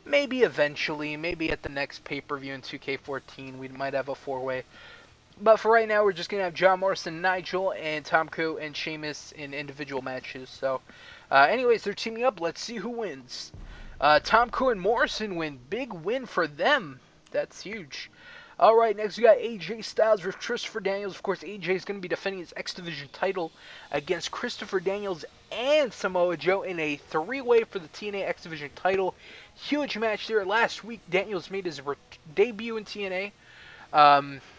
maybe eventually, maybe at the next pay-per-view in 2K14, we might have a 4-way. But for right now, we're just going to have John Morrison, Nigel, and Tomko and Sheamus in individual matches. So, anyways, they're teaming up. Let's see who wins. Tomko and Morrison win. Big win for them. That's huge. Alright, next we got AJ Styles versus Christopher Daniels. Of course, AJ is going to be defending his X Division title against Christopher Daniels and Samoa Joe in a 3-way for the TNA X Division title. Huge match there. Last week, Daniels made his debut in TNA.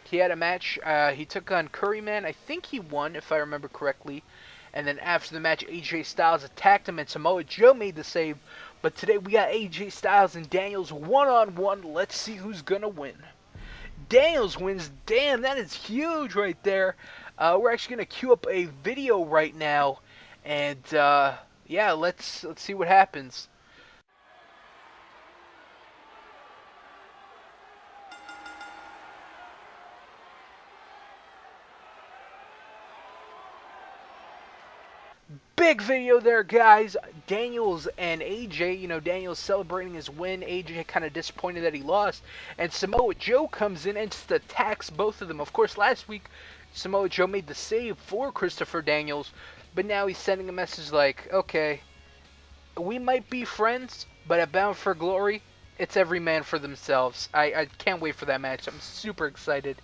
He had a match. He took on Curryman. I think he won, if I remember correctly. And then after the match, AJ Styles attacked him, and Samoa Joe made the save. But today we got AJ Styles and Daniels one-on-one. Let's see who's going to win. Daniels wins. Damn, that is huge right there. We're actually gonna queue up a video right now, and yeah, let's see what happens. Big video there, guys. Daniels and AJ, you know, Daniels celebrating his win. AJ kind of disappointed that he lost. And Samoa Joe comes in and just attacks both of them. Of course, last week, Samoa Joe made the save for Christopher Daniels. But now he's sending a message like, okay, we might be friends, but at Bound for Glory, it's every man for themselves. I can't wait for that match. I'm super excited.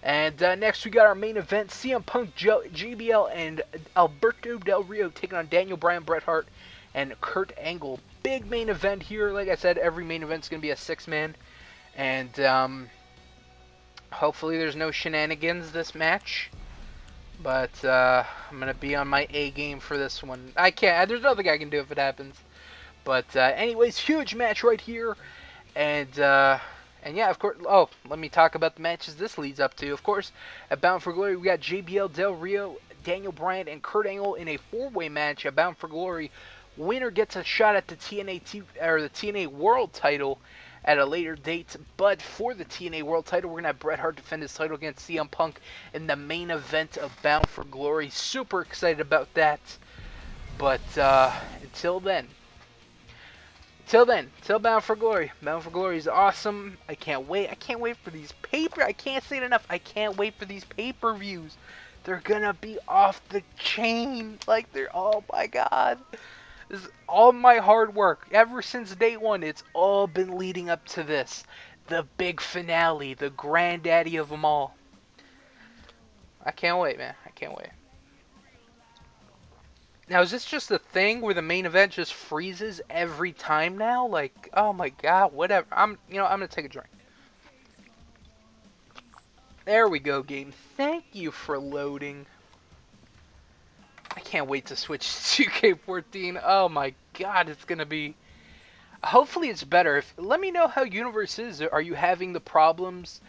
And next we got our main event, CM Punk, JBL, and Alberto Del Rio taking on Daniel Bryan, Bret Hart, and Kurt Angle. Big main event here. Like I said, every main event's going to be a 6-man. And hopefully there's no shenanigans this match. But I'm going to be on my A game for this one. I can't. There's nothing I can do if it happens. But anyways, huge match right here. And yeah, of course, oh, let me talk about the matches this leads up to. Of course, at Bound for Glory, we got JBL, Del Rio, Daniel Bryan, and Kurt Angle in a 4-way match at Bound for Glory. Winner gets a shot at the TNA World title at a later date. But for the TNA World title, we're going to have Bret Hart defend his title against CM Punk in the main event of Bound for Glory. Super excited about that. But until then, till Bound for Glory. Bound for Glory is awesome. I can't wait. I can't wait for these I can't say it enough. I can't wait for these pay-per-views. They're gonna be off the chain. Like, oh my god. This is all my hard work. Ever since day one, it's all been leading up to this. The big finale. The granddaddy of them all. I can't wait, man. I can't wait. Now, is this just a thing where the main event just freezes every time now? Like, oh my god, whatever. I'm gonna take a drink. There we go, game. Thank you for loading. I can't wait to switch to 2K14. Oh my god, it's gonna be... Hopefully it's better. Let me know how Universe is. Are you having the problems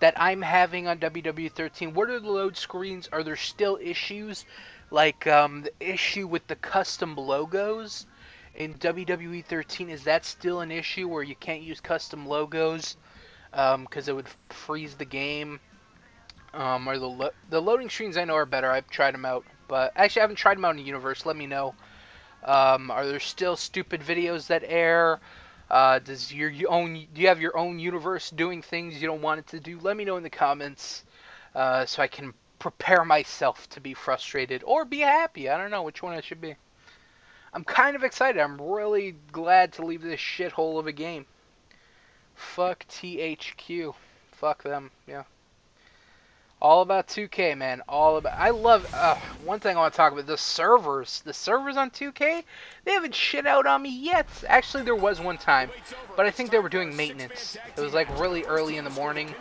that I'm having on WWE13? What are the load screens? Are there still issues? Like, the issue with the custom logos in WWE13, is that still an issue where you can't use custom logos because it would freeze the game? Or the loading screens I know are better. I've tried them out, but actually I haven't tried them out in the universe. Let me know. Are there still stupid videos that air? Do you have your own universe doing things you don't want it to do? Let me know in the comments so I can prepare myself to be frustrated or be happy. I don't know which one I should be. I'm kind of excited. I'm really glad to leave this shithole of a game. Fuck THQ. Fuck them. Yeah. All about 2K, man. All about... I love... one thing I want to talk about. The servers. The servers on 2K? They haven't shit out on me yet. Actually, there was one time. But I think they were doing maintenance. It was like really early in the morning.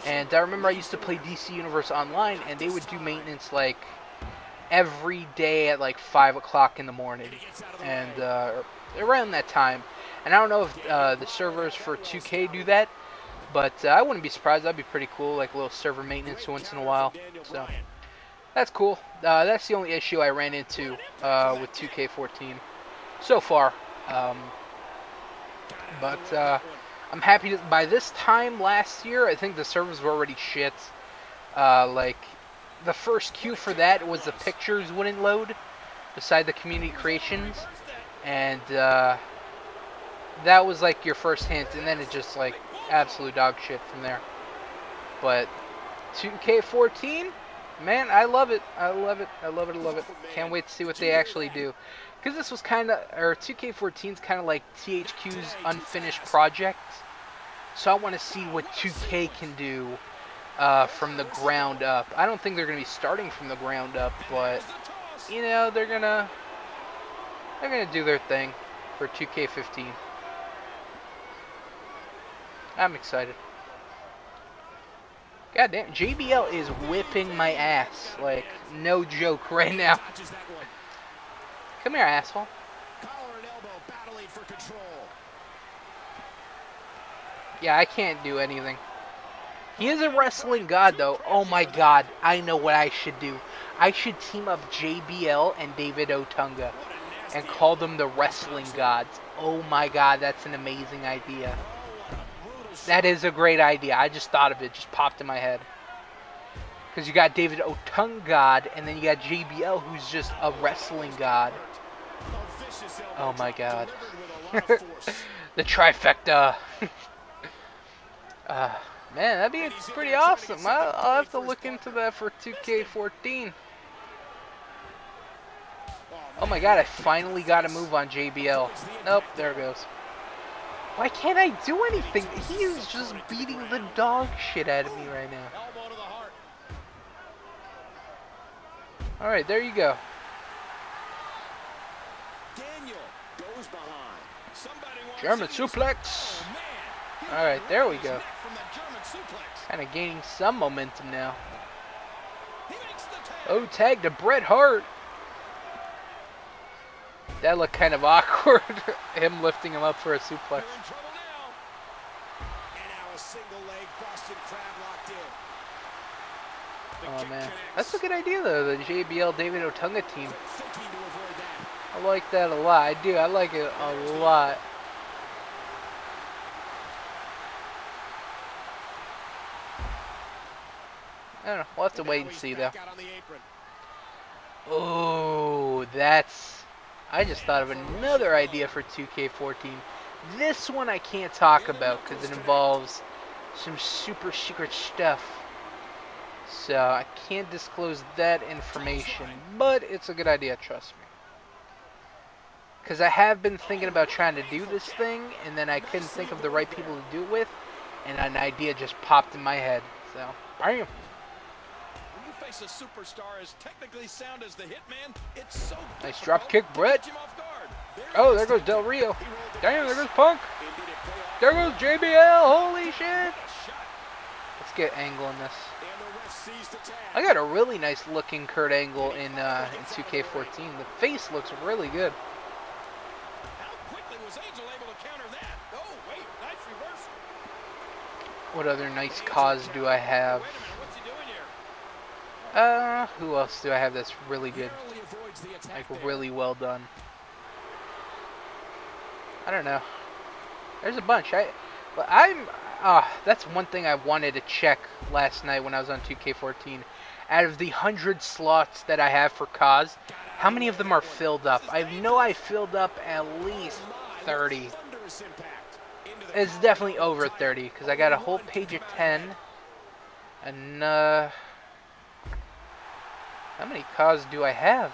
And I remember I used to play DC Universe Online. And they would do maintenance like every day at like 5 o'clock in the morning. And around that time. And I don't know if the servers for 2K do that. But I wouldn't be surprised. That'd be pretty cool, like a little server maintenance once in a while. So that's cool. That's the only issue I ran into with 2K14 so far. But I'm happy that by this time last year, I think the servers were already shit. Like the first queue for that was the pictures wouldn't load beside the community creations, and that was like your first hint, and then it just like absolute dog shit from there. But 2K14, man, I love it. I love it. I love it. I love it. Can't wait to see what they actually do. Because this was kind of, or 2K14 is kind of like THQ's unfinished project. So I want to see what 2K can do from the ground up. I don't think they're going to be starting from the ground up, but you know, they're gonna do their thing for 2K15. I'm excited. God damn, JBL is whipping my ass. Like, no joke right now. Come here, asshole. Yeah, I can't do anything. He is a wrestling god, though. Oh my god, I know what I should do. I should team up JBL and David Otunga and call them the wrestling gods. Oh my god, that's an amazing idea. That is a great idea. I just thought of it, just popped in my head. Because you got David Otunga, and then you got JBL, who's just a wrestling god. Oh my god. The trifecta. Man, that'd be pretty awesome. I'll have to look into that for 2K14. Oh my god, I finally got a move on JBL. Nope, there it goes. Why can't I do anything? He is just beating the dog shit out of me right now. Alright, there you go. German suplex. Alright, there we go. Kind of gaining some momentum now. Oh, tag to Bret Hart. That looked kind of awkward. Him lifting him up for a suplex. Oh man, that's a good idea though. The JBL David Otunga team. I like that a lot. I do. I like it a lot. I don't know. We'll have to wait and see though. Oh, that's... I just thought of another idea for 2K14. This one I can't talk about because it involves some super secret stuff. So I can't disclose that information, but it's a good idea, trust me. Because I have been thinking about trying to do this thing, and then I couldn't think of the right people to do it with, and an idea just popped in my head. So, bam! A superstar as technically sound as the Hitman, it's so nice drop kick, Bret. Oh, there goes Del Rio. Damn, there goes Punk. There goes JBL. Holy shit! Let's get Angle in this. I got a really nice looking Kurt Angle in 2K14. The face looks really good. How quickly was Angel able to counter that? Oh wait, nice reversal. What other nice cause do I have? Who else do I have that's really good? Like, really well done. I don't know. There's a bunch. That's one thing I wanted to check last night when I was on 2K14. Out of the 100 slots that I have for cause, how many of them are filled up? I know I filled up at least 30. It's definitely over 30, because I got a whole page of 10. And, how many cause do I have?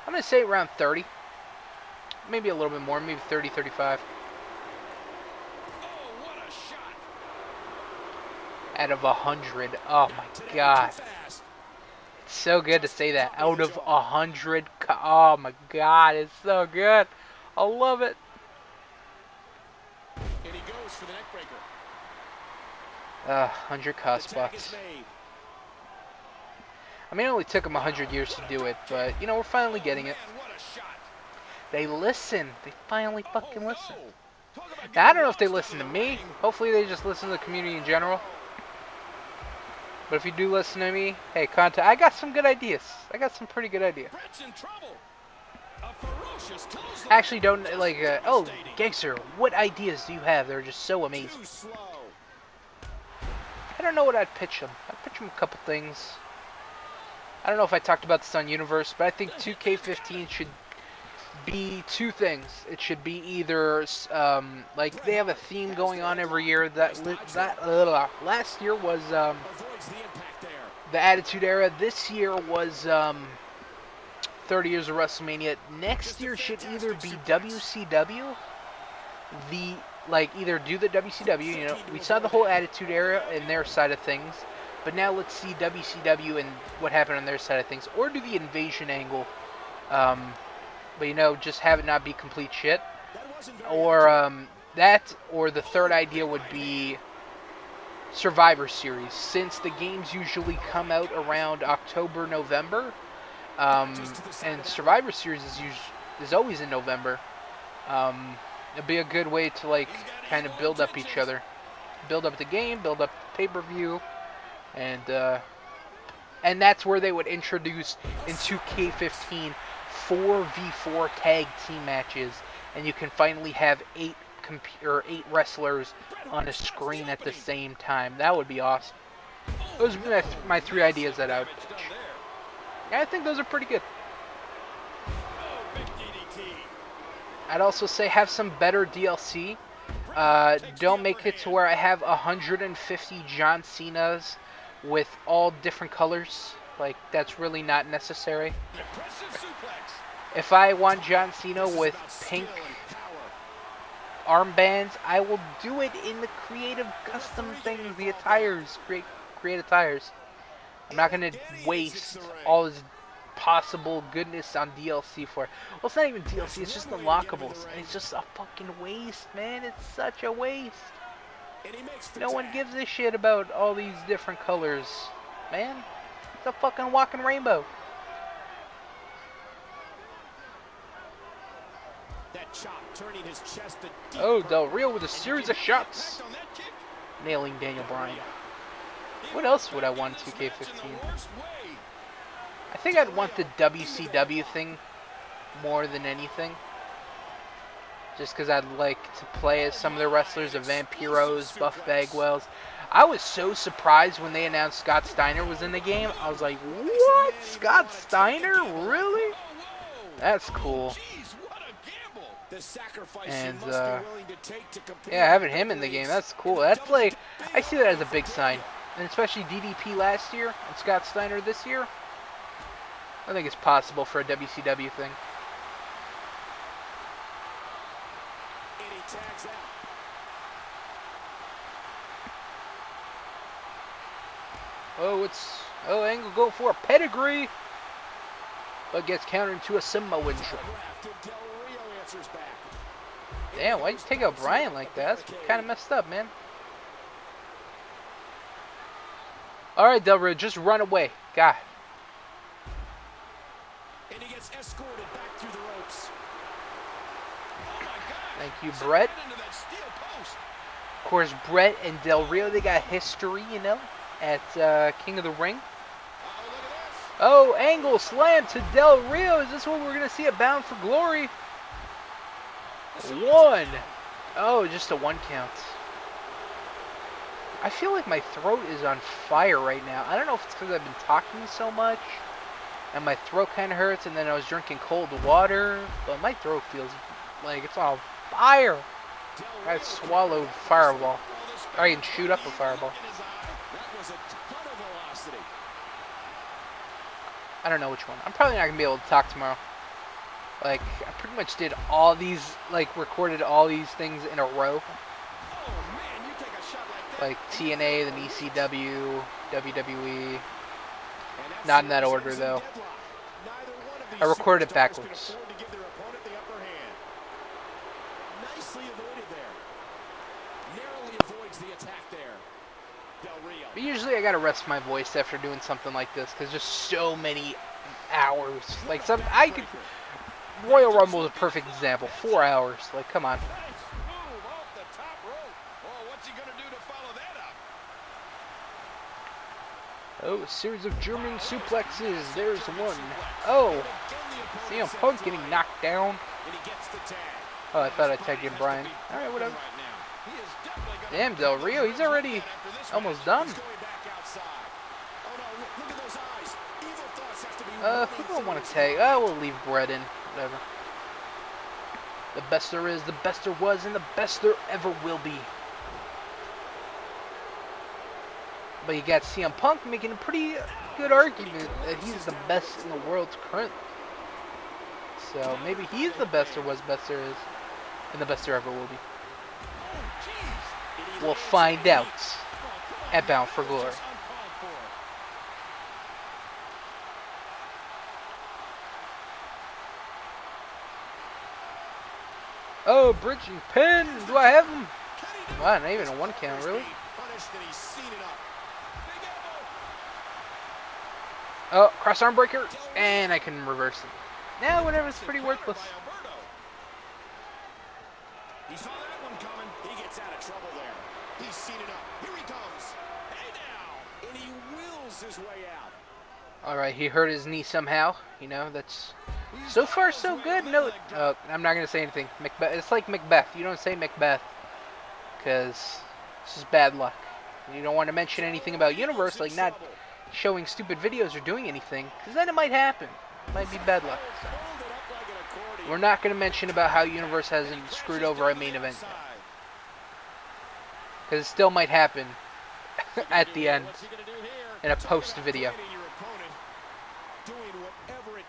I'm going to say around 30. Maybe a little bit more. Maybe 30, 35. Oh, what a shot. Out of 100. Oh, my God. It's so good to say that. Out of 100. Oh, my God. It's so good. I love it. And he goes for the neck breaker. 100 cause spots. I mean, it only took them 100 years to do it, but, you know, we're finally getting it. They listen. They finally fucking listen. Now, I don't know if they listen to me. Hopefully they just listen to the community in general. But if you do listen to me, hey, contact. I got some good ideas. I got some pretty good ideas. Actually, don't, like, oh, Gangster, what ideas do you have? They're just so amazing. I don't know what I'd pitch them. I'd pitch them a couple things. I don't know if I talked about this on Universe, but I think 2K15 should be two things. It should be either, like, they have a theme going on every year. Last year was the Attitude Era. This year was 30 years of WrestleMania. Next year should either be WCW, either do the WCW, you know, we saw the whole Attitude Era and their side of things. But now let's see WCW and what happened on their side of things. Or do the invasion angle. But, you know, just have it not be complete shit. Or that, or the third idea would be Survivor Series. Since the games usually come out around October, November. And Survivor Series is always in November. It'd be a good way to, like, kind of build up each other. build up the game, build up pay-per-view, and that's where they would introduce in 2K15 4v4 tag team matches, and you can finally have 8 wrestlers on a screen at the same time. That would be awesome. Those would be my 3 ideas that I would pitch. Yeah, I think those are pretty good. I'd also say have some better DLC. Don't make it to where I have 150 John Cenas with all different colors. Like, that's really not necessary. If I want John Cena with pink armbands, I will do it in the creative custom things, the attires, create attires. I'm not going to waste all this possible goodness on DLC for it. Well, it's not even DLC, it's just unlockables. And it's just a fucking waste, man. It's such a waste. No one gives a shit about all these different colors, man. It's a fucking walking rainbow. Oh, Del Rio with a series of shots. Nailing Daniel Bryan. What else would I want in 2K15? I think I'd want the WCW thing more than anything. Just because I'd like to play as some of the wrestlers, the Vampiros, Buff Bagwells. I was so surprised when they announced Scott Steiner was in the game. I was like, what? Scott Steiner? Really? That's cool. And, yeah, having him in the game, that's cool. That's like, I see that as a big sign. And especially DDP last year and Scott Steiner this year. I think it's possible for a WCW thing. Oh, Angle going for a pedigree, but gets countered into a Samoan drop. Damn, why'd you take out Bryan like that? That's kind of messed up, man. Alright, Del Rio, just run away. God. And he gets escorted back through the ropes. Thank you, Brett. Of course, Brett and Del Rio, they got history, you know, at King of the Ring. Oh, Angle slam to Del Rio. Is this what we're going to see at Bound for Glory? 1. Oh, just a 1 count. I feel like my throat is on fire right now. I don't know if it's because I've been talking so much and my throat kind of hurts, and then I was drinking cold water, but my throat feels like it's on fire. I swallowed fireball. I can shoot up a fireball. I don't know which one. I'm probably not going to be able to talk tomorrow. Like, I pretty much did all these, like, recorded all these things in a row. Like, TNA, then ECW, WWE. Not in that order, though. I recorded it backwards. But usually I gotta rest my voice after doing something like this, because just so many hours. Like, Royal Rumble is a perfect example. 4 hours. Like, come on. Oh, a series of German suplexes. There's one. Oh, CM Punk getting knocked down. Oh, I thought I tagged in Bryan. Alright, whatever. Damn, Del Rio, he's already almost done. Who do I want to tag? Oh, we'll leave Brett in. Whatever. The best there is, the best there was, and the best there ever will be. But you got CM Punk making a pretty good argument that he's the best in the world currently. So maybe he's the best there was, best there is, and the best there ever will be. We'll find out at Bound for Glory. Oh, bridging pin. Do I have him? Wow, not even a 1 count, really? Oh, cross arm breaker, and I can reverse it. Now, whatever, it's pretty worthless. He saw that one coming. He gets out of trouble there. He's seen it up. Here he comes. Hey now. And he wills his way out. Alright, he hurt his knee somehow. You know, that's... So far, so good. No, I'm not going to say anything. Macbeth. It's like Macbeth. You don't say Macbeth. Because it's just bad luck. You don't want to mention anything about Universe, like not showing stupid videos or doing anything. Because then it might happen. It might be bad luck. So. We're not going to mention about how Universe hasn't screwed over a main event yet. Because it still might happen at the end in a post video.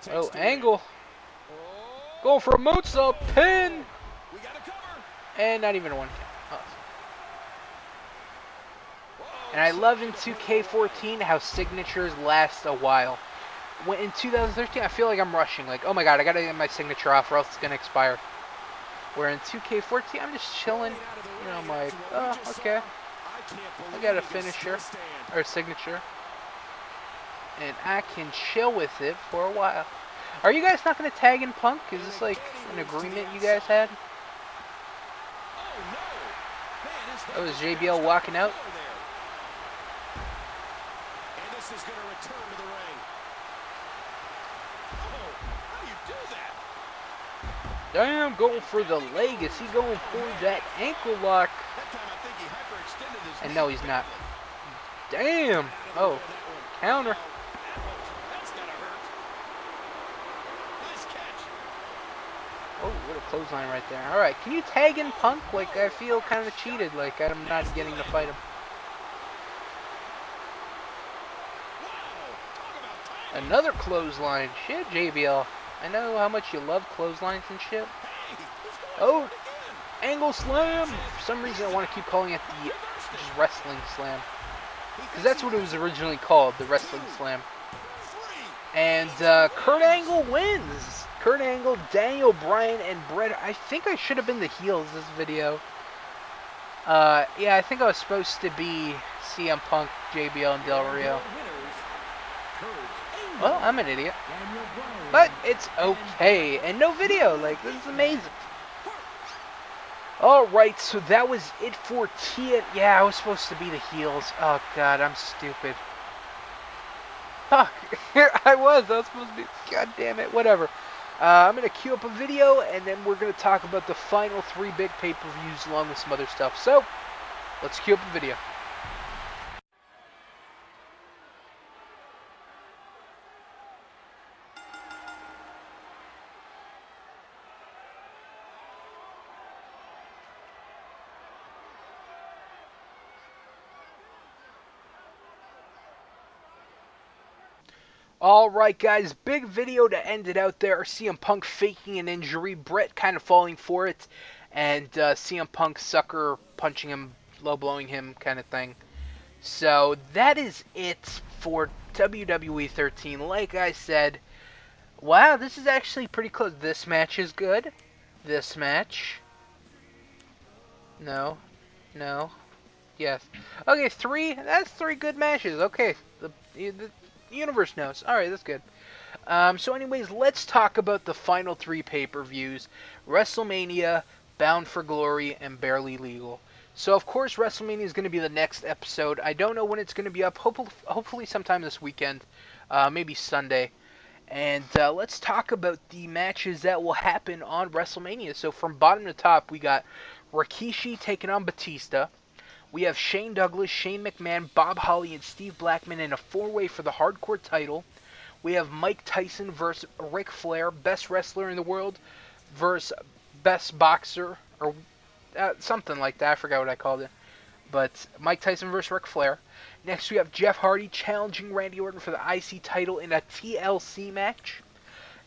Oh, Angle. Going for a moonsault pin. And not even one. Oh. And I love in 2K14 how signatures last a while. When in 2013, I feel like I'm rushing. Like, oh my god, I gotta get my signature off or else it's gonna expire. Where in 2K14, I'm just chilling. You know, I'm like, oh, okay. I got a finisher or a signature. And I can chill with it for a while. Are you guys not going to tag in Punk? Is this like an agreement you guys had? Oh, is JBL walking out? And this is going to return to the ring. Oh, how do you do that? Damn, going for the leg. Is he going for that ankle lock? That time I think he hyperextended his And no, he's not. Damn. Oh, counter. Oh, what a clothesline right there. Alright, can you tag in Punk? Like, I feel kind of cheated. Like, I'm not getting to fight him. Another clothesline. Shit, JBL. I know how much you love clotheslines and shit. Oh, angle slam. For some reason, I want to keep calling it the just wrestling slam. Because that's what it was originally called, the wrestling slam. And Kurt Angle wins. Kurt Angle, Daniel Bryan, and Bret. I think I should have been the heels this video. Yeah, I think I was supposed to be CM Punk, JBL, and Del Rio. Well, I'm an idiot. But it's okay. And no video. Like, this is amazing. Alright, so that was it for TNA. Yeah, I was supposed to be the heels. Oh, God, I'm stupid. Fuck. I was supposed to be. God damn it. Whatever. I'm going to queue up a video, and then we're going to talk about the final 3 big pay-per-views along with some other stuff. So, let's queue up a video. Alright guys, big video to end it out there. CM Punk faking an injury, Bret kind of falling for it, and CM Punk sucker punching him, low blowing him kind of thing. So that is it for WWE 13. Like I said, wow, this is actually pretty close. This match is good. This match. No. Yes. Okay, 3. That's 3 good matches. Okay. The Universe knows. Alright, that's good. So anyways, let's talk about the final 3 pay-per-views. WrestleMania, Bound for Glory, and Barely Legal. So, of course, WrestleMania is going to be the next episode. I don't know when it's going to be up. Hopefully sometime this weekend. Maybe Sunday. And let's talk about the matches that will happen on WrestleMania. So, from bottom to top, we got Rikishi taking on Batista. We have Shane Douglas, Shane McMahon, Bob Holly, and Steve Blackman in a 4-way for the hardcore title. We have Mike Tyson versus Ric Flair, best wrestler in the world, versus best boxer, or something like that. I forgot what I called it. But Mike Tyson versus Ric Flair. Next we have Jeff Hardy challenging Randy Orton for the IC title in a TLC match.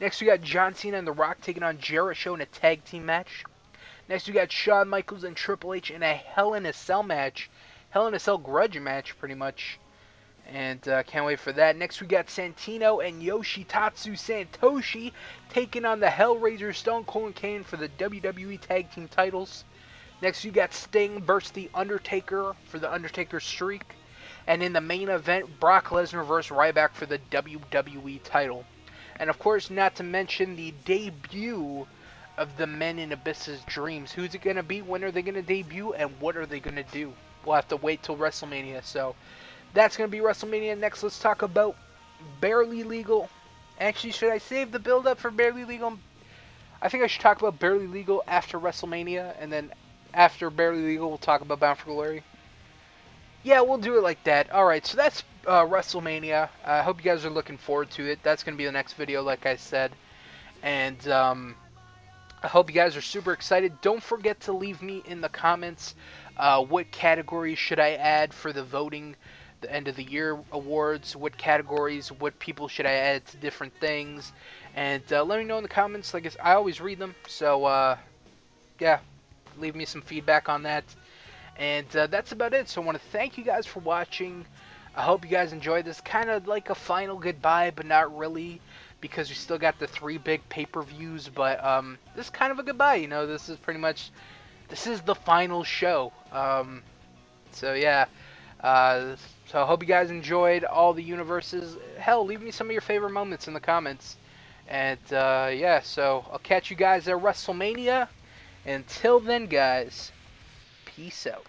Next we got John Cena and The Rock taking on Jericho in a tag team match. Next, we got Shawn Michaels and Triple H in a Hell in a Cell match. Hell in a Cell grudge match, pretty much. And can't wait for that. Next, we got Santino and Yoshitatsu Santoshi taking on the Hellraiser Stone Cold and Kane for the WWE Tag Team titles. Next, we got Sting versus The Undertaker for the Undertaker streak. And in the main event, Brock Lesnar versus Ryback for the WWE title. And of course, not to mention the debut of the Men in Abyss's Dreams. Who's it going to be? When are they going to debut? And what are they going to do? we'll have to wait till WrestleMania. So that's going to be WrestleMania. Next, let's talk about Barely Legal. Actually, should I save the build-up for Barely Legal? I think I should talk about Barely Legal after WrestleMania, and then after Barely Legal, we'll talk about Bound for Glory. Yeah, we'll do it like that. Alright, so that's WrestleMania. I hope you guys are looking forward to it. That's going to be the next video, like I said. And I hope you guys are super excited. Don't forget to leave me in the comments what categories should I add for the voting, the end of the year awards, what categories, what people should I add to different things. And let me know in the comments. Like I always read them. So, yeah, leave me some feedback on that. And that's about it. So I want to thank you guys for watching. I hope you guys enjoyed this. Kind of like a final goodbye, but not really, because we still got the 3 big pay-per-views. But this is kind of a goodbye. You know, this is pretty much, this is the final show. So yeah. So I hope you guys enjoyed all the universes. Hell, leave me some of your favorite moments in the comments. And yeah, so I'll catch you guys at WrestleMania. Until then, guys. Peace out.